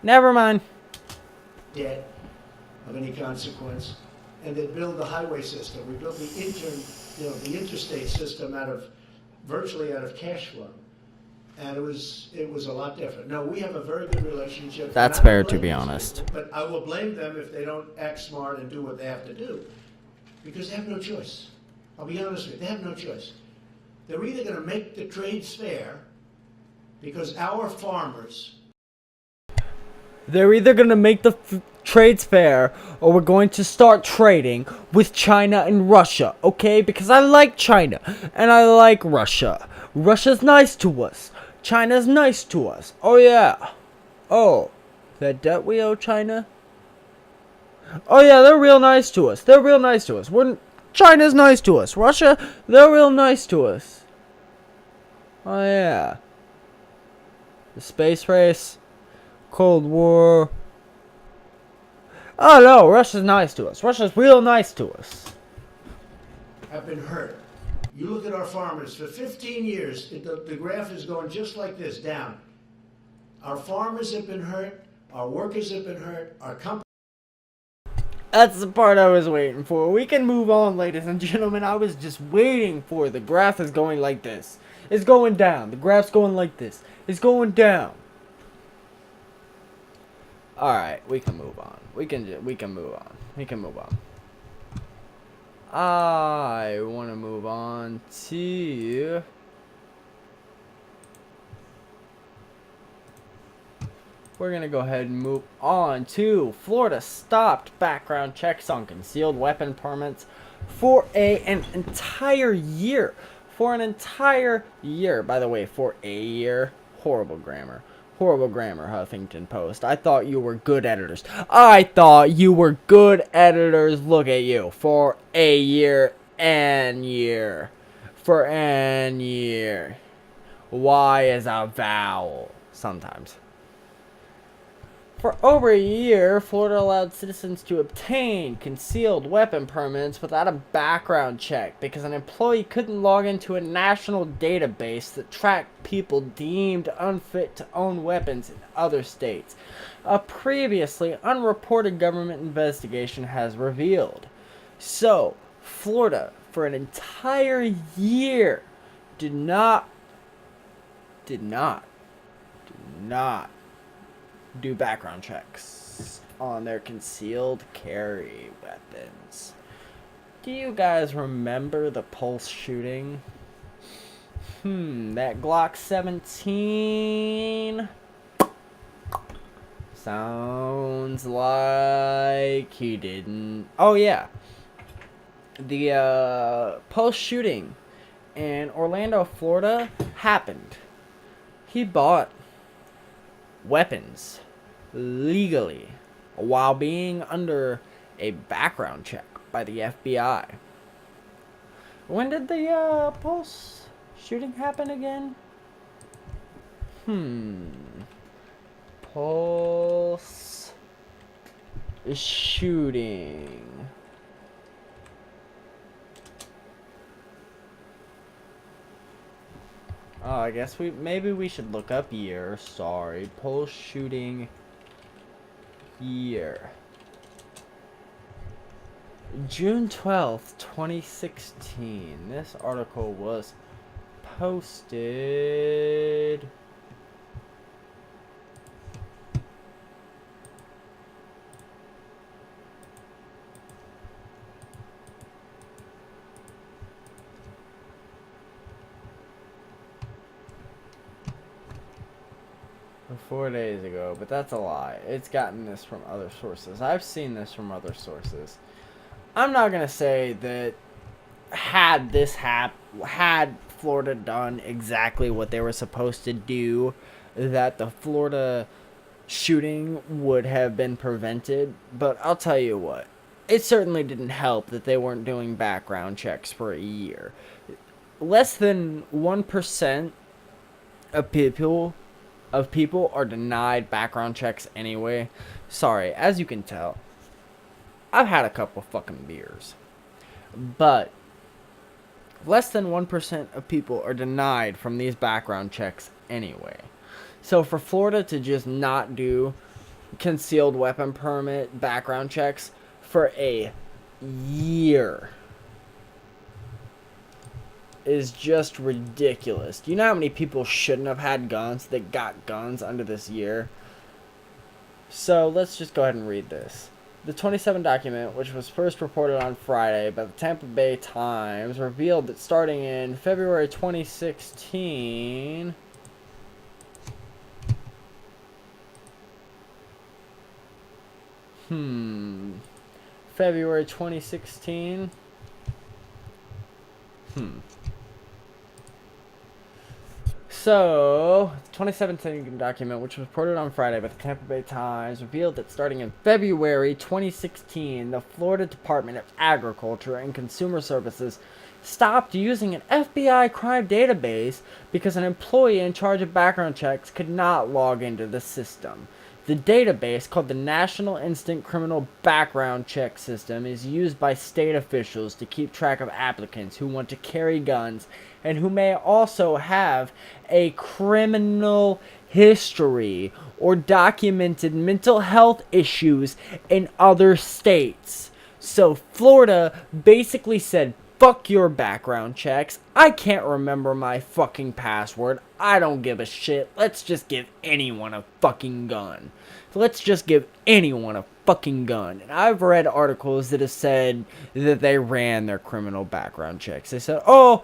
Never mind.
Debt of any consequence, and they build the highway system. We built the interstate system virtually out of cash flow, and it was a lot different. No, we have a very good relationship.
That's fair, to be honest.
But I will blame them if they don't act smart and do what they have to do, because they have no choice. I'll be honest with you, they have no choice. They're either going to make the trades fair, because our farmers,
They're either going to make the trades fair, or we're going to start trading with China and Russia, okay? Because I like China, and I like Russia. Russia's nice to us. China's nice to us. Oh, yeah. Oh, that debt we owe China? Oh, yeah, they're real nice to us. They're real nice to us. China's nice to us. Russia, they're real nice to us. Oh, yeah. The space race. Cold War. Oh no, Russia's nice to us. Russia's real nice to us.
have been hurt. You look at our farmers, for 15 years, the graph is going just like this, down. Our farmers have been hurt, our workers have been hurt, our companies.
That's the part I was waiting for. We can move on, ladies and gentlemen. I was just waiting for the graph is going like this. It's going down. The graph's going like this. It's going down. Alright, we can move on. We can move on. We can move on. I want to move on to... We're going to go ahead and move on to Florida stopped background checks on concealed weapon permits for an entire year. For an entire year. By the way, for a year. Horrible grammar. Horrible grammar, Huffington Post. I thought you were good editors. I thought you were good editors. Look at you. For a year and year. For an year. Y is a vowel. Sometimes. For over a year, Florida allowed citizens to obtain concealed weapon permits without a background check because an employee couldn't log into a national database that tracked people deemed unfit to own weapons in other states. A previously unreported government investigation has revealed. So, Florida, for an entire year, did not do background checks on their concealed carry weapons. Do you guys remember the Pulse shooting? That Glock 17 sounds like he didn't. Oh yeah, the Pulse shooting in Orlando, Florida happened. He bought weapons legally while being under a background check by the FBI. When did the Pulse shooting happen again? Pulse shooting. Oh, I guess maybe we should look up year. Sorry. Pulse shooting year. June 12th, 2016. This article was posted... for 4 days ago, but that's a lie. It's gotten this from other sources. I've seen this from other sources. I'm not gonna say that had Florida done exactly what they were supposed to do, that the Florida shooting would have been prevented, but I'll tell you what, it certainly didn't help that they weren't doing background checks for a year. Less than 1% of people are denied background checks anyway. Sorry, as you can tell, I've had a couple fucking beers. But less than 1% of people are denied from these background checks anyway. So for Florida to just not do concealed weapon permit background checks for a year is just ridiculous. Do you know how many people shouldn't have had guns that got guns under this year? So let's just go ahead and read this. The 27 document, which was first reported on Friday by the Tampa Bay Times, revealed that starting in February 2016, February 2016. So, 2017 document, which was reported on Friday by the Tampa Bay Times, revealed that starting in February 2016, the Florida Department of Agriculture and Consumer Services stopped using an FBI crime database because an employee in charge of background checks could not log into the system. The database, called the National Instant Criminal Background Check System, is used by state officials to keep track of applicants who want to carry guns and who may also have a criminal history or documented mental health issues in other states. So Florida basically said, fuck your background checks. I can't remember my fucking password. I don't give a shit. Let's just give anyone a fucking gun. Let's just give anyone a fucking gun. And I've read articles that have said that they ran their criminal background checks. They said, oh,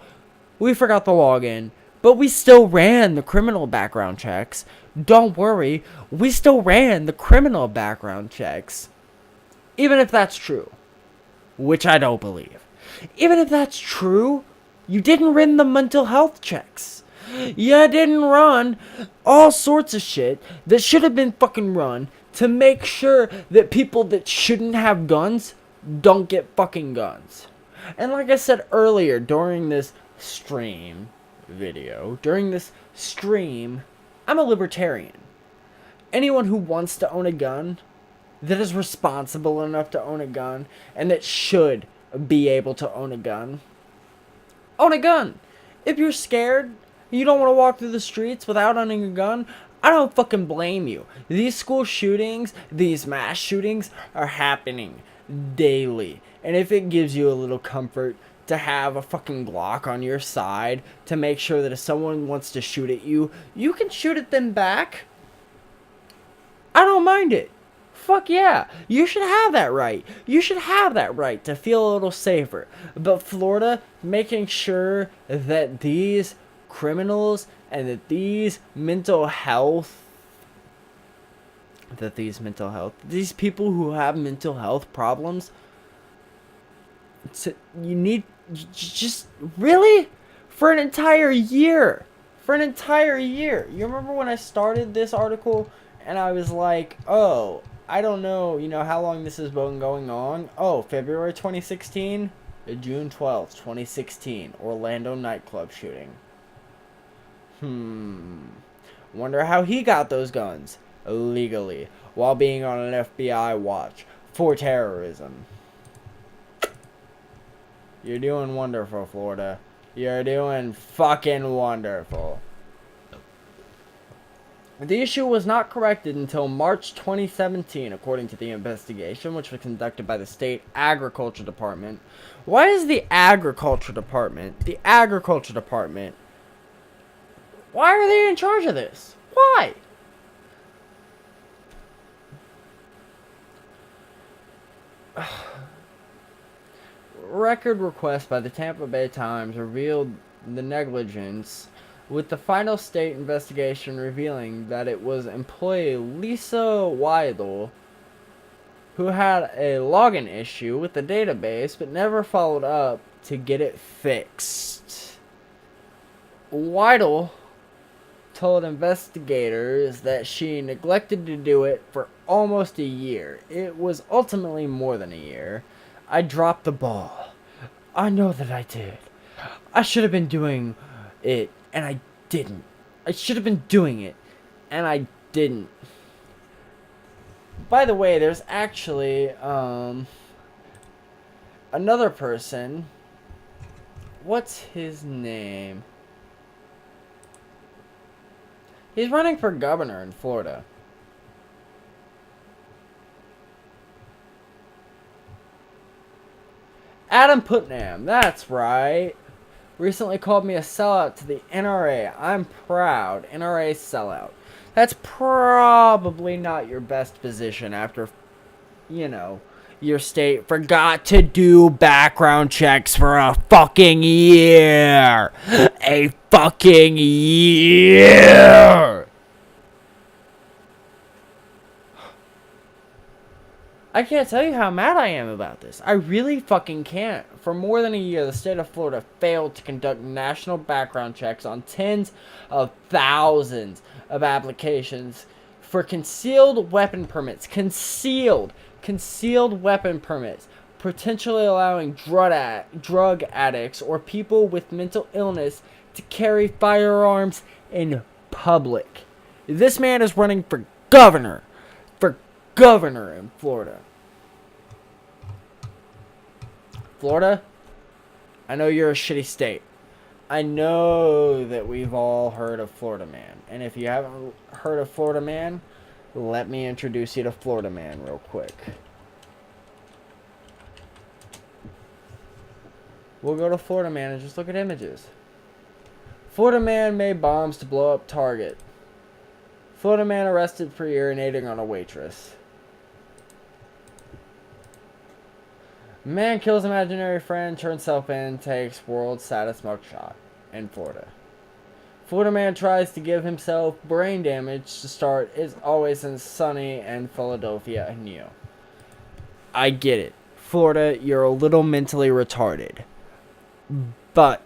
we forgot the login, but we still ran the criminal background checks. Don't worry, we still ran the criminal background checks. Even if that's true, which I don't believe. Even if that's true, you didn't run the mental health checks. You didn't run all sorts of shit that should have been fucking run to make sure that people that shouldn't have guns don't get fucking guns. And like I said earlier during this stream video, I'm a libertarian. Anyone who wants to own a gun, that is responsible enough to own a gun, and that should be able to own a gun. Own a gun. If you're scared, you don't want to walk through the streets without owning a gun, I don't fucking blame you. These school shootings, these mass shootings are happening daily. And if it gives you a little comfort to have a fucking Glock on your side to make sure that if someone wants to shoot at you, you can shoot at them back, I don't mind it. Fuck yeah, you should have that right. You should have that right to feel a little safer. But Florida, making sure that these criminals and that these people who have mental health problems, just really? For an entire year. You remember when I started this article and I was like, oh, I don't know, how long this has been going on. Oh, February 2016, June 12th, 2016, Orlando nightclub shooting. Wonder how he got those guns legally while being on an FBI watch for terrorism. You're doing wonderful, Florida. You're doing fucking wonderful. The issue was not corrected until March 2017, according to the investigation, which was conducted by the state agriculture department. Why is the agriculture department, why are they in charge of this? Why? Record request by the Tampa Bay Times revealed the negligence, with the final state investigation revealing that it was employee Lisa Weidel who had a login issue with the database but never followed up to get it fixed. Weidel told investigators that she neglected to do it for almost a year. It was ultimately more than a year. I dropped the ball. I know that I did. I should have been doing it, and I didn't. I should have been doing it, and I didn't. By the way, there's actually another person. What's his name? He's running for governor in Florida. Adam Putnam, that's right. Recently called me a sellout to the NRA. I'm proud. NRA sellout. That's probably not your best position after, your state forgot to do background checks for a fucking year. A fucking year. I can't tell you how mad I am about this. I really fucking can't. For more than a year, the state of Florida failed to conduct national background checks on tens of thousands of applications for concealed weapon permits. Concealed weapon permits. Potentially allowing drug addicts or people with mental illness to carry firearms in public. This man is running for governor. Governor in Florida. Florida, I know you're a shitty state. I know that we've all heard of Florida Man. And if you haven't heard of Florida Man, let me introduce you to Florida Man real quick. We'll go to Florida Man and just look at images. Florida Man made bombs to blow up Target. Florida Man arrested for urinating on a waitress. Man kills imaginary friend, turns self in, takes world's saddest mugshot in Florida. Florida Man tries to give himself brain damage to start It's Always in Sunny and Philadelphia anew. I get it. Florida, you're a little mentally retarded. But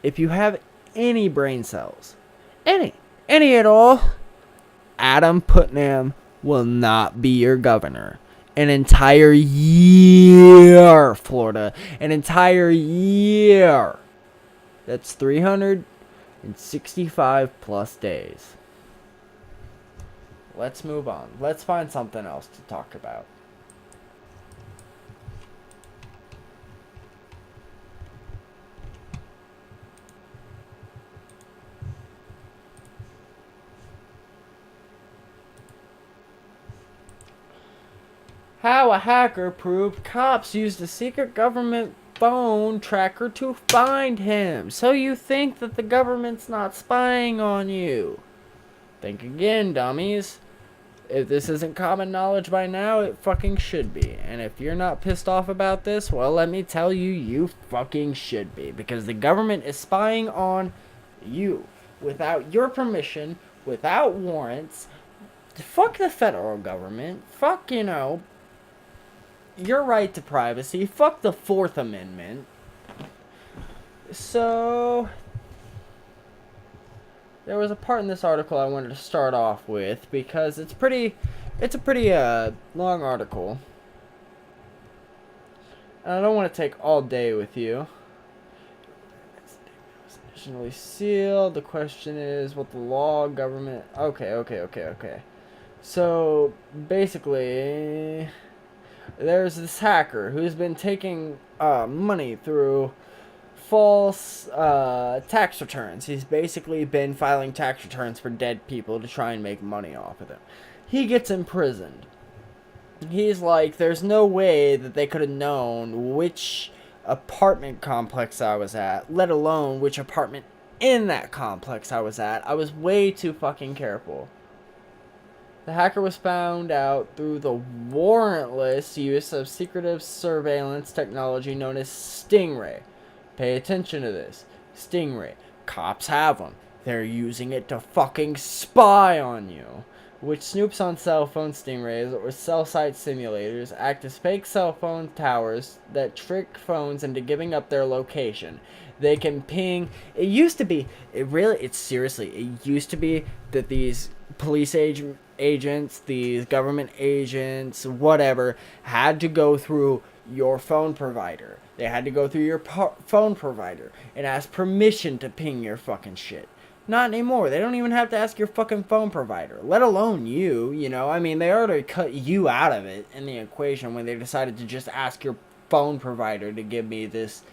if you have any brain cells, any at all, Adam Putnam will not be your governor. An entire year, Florida. An entire year. That's 365 plus days. Let's move on. Let's find something else to talk about. How a hacker proved cops used a secret government phone tracker to find him. So you think that the government's not spying on you. Think again, dummies. If this isn't common knowledge by now, it fucking should be. And if you're not pissed off about this, well, let me tell you, you fucking should be. Because the government is spying on you. Without your permission, without warrants. Fuck the federal government. Fuck, you know, your right to privacy. Fuck the Fourth Amendment. So, there was a part in this article I wanted to start off with because it's a pretty long article. And I don't want to take all day with you. Additionally sealed. The question is what the law, government. Okay. So, basically, there's this hacker who's been taking money through false tax returns. He's basically been filing tax returns for dead people to try and make money off of them. He gets imprisoned. He's like, there's no way that they could have known which apartment complex I was at, let alone which apartment in that complex I was at. I was way too fucking careful. The hacker was found out through the warrantless use of secretive surveillance technology known as Stingray. Pay attention to this. Stingray. Cops have them. They're using it to fucking spy on you. Which snoops on cell phone stingrays or cell site simulators act as fake cell phone towers that trick phones into giving up their location. They can ping. It used to be that these police agents, these government agents, whatever, had to go through your phone provider. They had to go through your phone provider and ask permission to ping your fucking shit. Not anymore. They don't even have to ask your fucking phone provider, let alone you, you know. I mean, they already cut you out of it in the equation when they decided to just ask your phone provider to give me this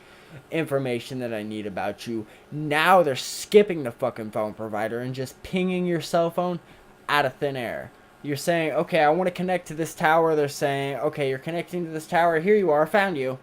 information that I need about you. Now they're skipping the fucking phone provider and just pinging your cell phone out of thin air. You're saying, okay, I want to connect to this tower. They're saying, okay, you're connecting to this tower. Here you are. Found you.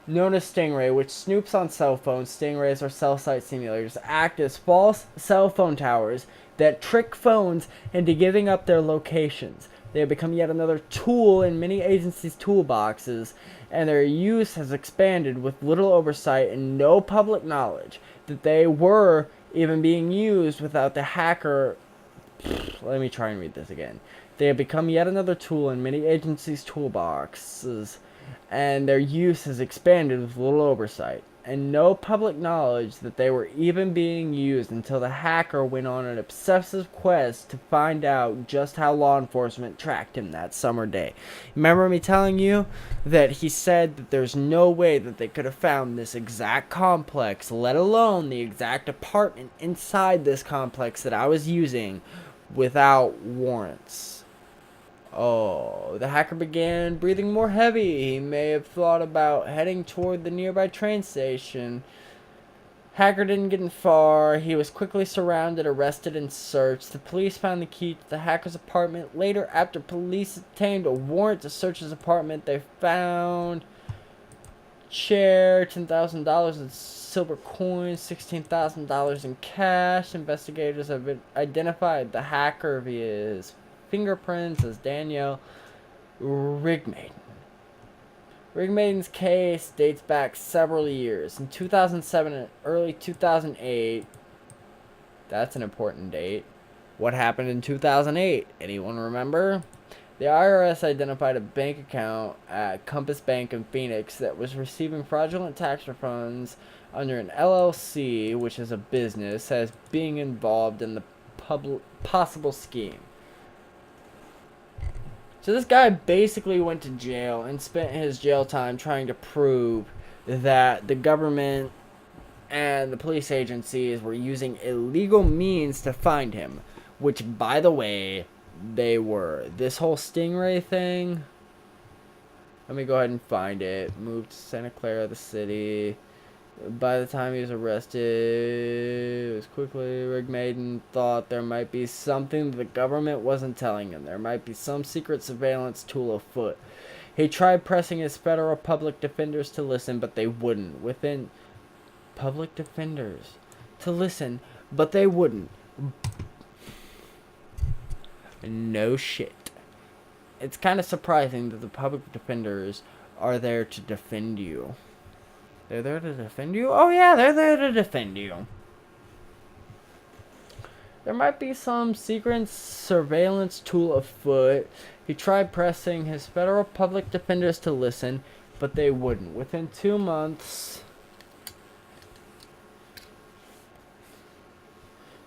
Known as Stingray, which snoops on cell phones. Stingrays or cell site simulators act as false cell phone towers that trick phones into giving up their locations. They have become yet another tool in many agencies' toolboxes, and their use has expanded with little oversight and no public knowledge that they were even being used without the hacker. Let me try and read this again. They have become yet another tool in many agencies' toolboxes, and their use has expanded with little oversight, and no public knowledge that they were even being used until the hacker went on an obsessive quest to find out just how law enforcement tracked him that summer day. Remember me telling you that he said that there's no way that they could have found this exact complex, let alone the exact apartment inside this complex that I was using, without warrants. Oh, the hacker began breathing more heavy. He may have thought about heading toward the nearby train station. Hacker didn't get far. He was quickly surrounded, arrested, and searched. The police found the key to the hacker's apartment. Later, after police obtained a warrant to search his apartment, they found chair, $10,000 in silver coins, $16,000 in cash. Investigators have identified the hacker via his fingerprints as Daniel Rigmaiden. Rigmaiden's case dates back several years. In 2007 and early 2008, that's an important date. What happened in 2008? Anyone remember? The IRS identified a bank account at Compass Bank in Phoenix that was receiving fraudulent tax refunds under an LLC, which is a business, as being involved in the possible scheme. So this guy basically went to jail and spent his jail time trying to prove that the government and the police agencies were using illegal means to find him, which, by the way, they were. This whole Stingray thing, let me go ahead and find it. Moved to Santa Clara, the city. By the time he was arrested, it was quickly, Rigmaiden thought there might be something the government wasn't telling him. There might be some secret surveillance tool afoot. He tried pressing his federal public defenders to listen, but they wouldn't. Within public defenders to listen, but they wouldn't. No shit. It's kind of surprising that the public defenders are there to defend you. They're there to defend you? Oh yeah, they're there to defend you. There might be some secret surveillance tool afoot. He tried pressing his federal public defenders to listen, but they wouldn't. Within 2 months,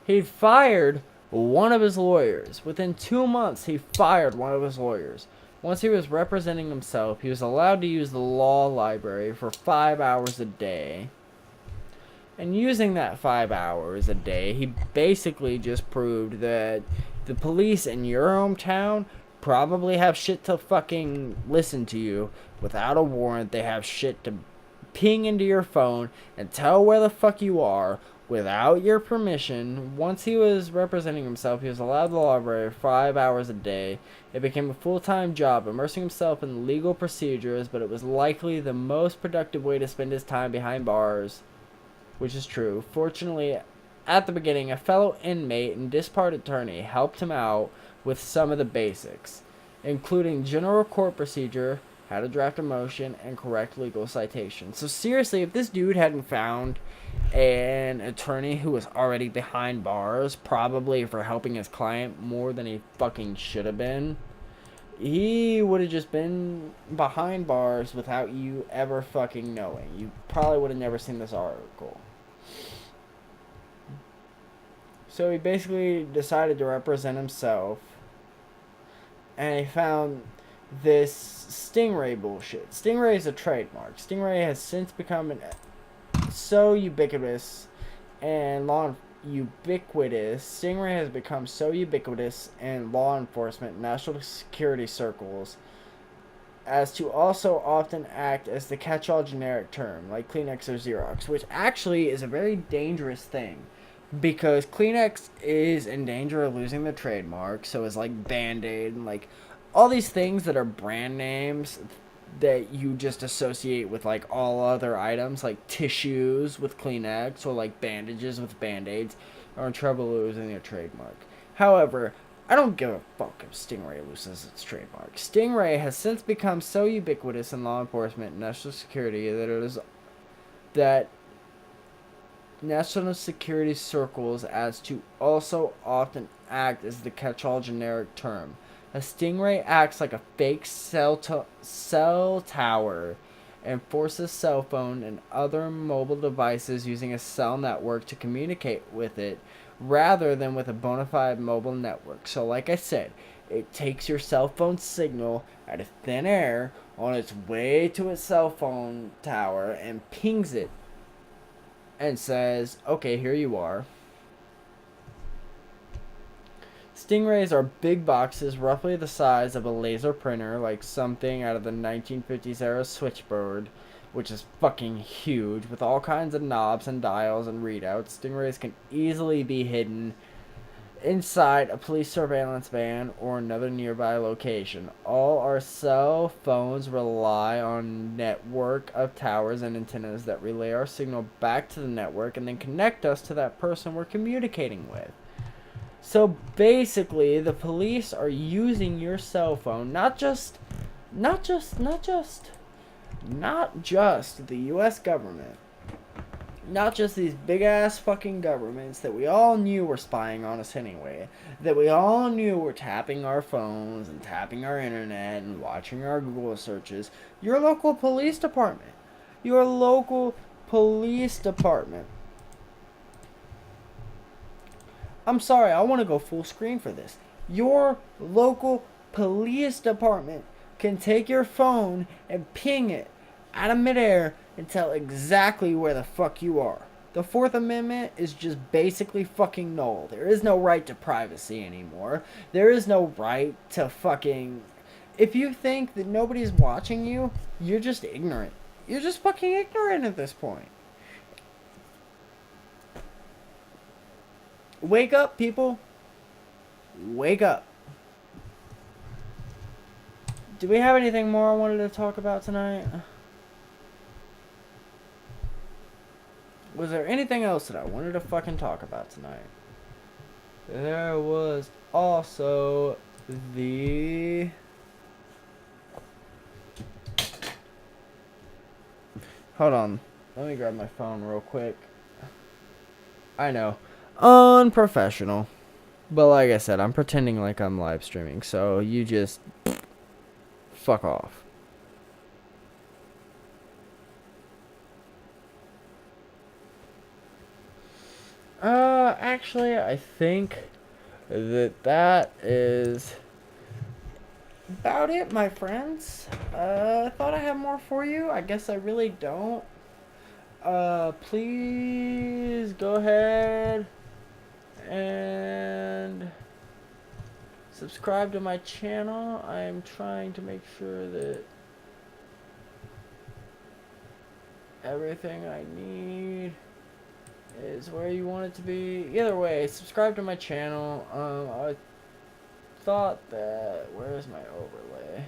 he fired one of his lawyers. Within 2 months, he fired one of his lawyers. Once he was representing himself, he was allowed to use the law library for 5 hours a day. And using that 5 hours a day, he basically just proved that the police in your hometown probably have shit to fucking listen to you without a warrant. They have shit to ping into your phone and tell where the fuck you are without your permission. Once he was representing himself, he was allowed the library 5 hours a day. It became a full-time job, immersing himself in legal procedures, but it was likely the most productive way to spend his time behind bars, which is true. Fortunately, at the beginning, a fellow inmate and disbarred attorney helped him out with some of the basics, including general court procedure, how to draft a motion, and correct legal citations. So seriously, if this dude hadn't found an attorney who was already behind bars, probably for helping his client more than he fucking should have been, he would have just been behind bars without you ever fucking knowing. You probably would have never seen this article. So he basically decided to represent himself, and he found this Stingray bullshit. Stingray is a trademark. Stingray has since become so ubiquitous Stingray has become so ubiquitous in law enforcement and national security circles as to also often act as the catch-all generic term, like Kleenex or Xerox, which actually is a very dangerous thing, because Kleenex is in danger of losing the trademark, so is like Band-Aid and like all these things that are brand names that you just associate with like all other items, like tissues with Kleenex or like bandages with Band-Aids, are in trouble losing their trademark. However, I don't give a fuck if Stingray loses its trademark. Stingray has since become so ubiquitous in law enforcement and national security that national security circles as to also often act as the catch-all generic term. A Stingray acts like a fake cell tower and forces cell phone and other mobile devices using a cell network to communicate with it rather than with a bona fide mobile network. So like I said, it takes your cell phone signal out of thin air on its way to its cell phone tower and pings it and says, okay, here you are. Stingrays are big boxes roughly the size of a laser printer, like something out of the 1950s era switchboard, which is fucking huge, with all kinds of knobs and dials and readouts. Stingrays can easily be hidden inside a police surveillance van or another nearby location. All our cell phones rely on a network of towers and antennas that relay our signal back to the network and then connect us to that person we're communicating with. So basically, the police are using your cell phone, not just the US government, not just these big ass fucking governments that we all knew were spying on us anyway, that we all knew were tapping our phones and tapping our internet and watching our Google searches. Your local police department. Your local police department. I'm sorry, I want to go full screen for this. Your local police department can take your phone and ping it out of midair and tell exactly where the fuck you are. The Fourth Amendment is just basically fucking null. There is no right to privacy anymore. There is no right to fucking... If you think that nobody's watching you, you're just ignorant. You're just fucking ignorant at this point. Wake up, people. Wake up. Do we have anything more I wanted to talk about tonight? Was there anything else that I wanted to fucking talk about tonight? There was also the... Hold on. Let me grab my phone real quick. I know. Unprofessional. But like I said, I'm pretending like I'm live streaming, so you just fuck off. Actually, I think that is about it, my friends. I thought I had more for you. I guess I really don't. Please go ahead and subscribe to my channel. I'm trying to make sure that everything I need is where you want it to be. Either way, subscribe to my channel. I thought that... Where's my overlay?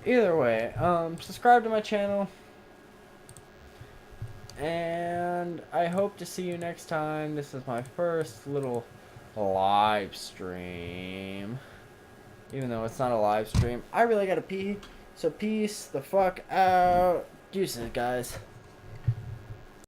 Either way, subscribe to my channel. And I hope to see you next time. This is my first little live stream. Even though it's not a live stream. I really gotta pee. So peace the fuck out. Deuces, guys.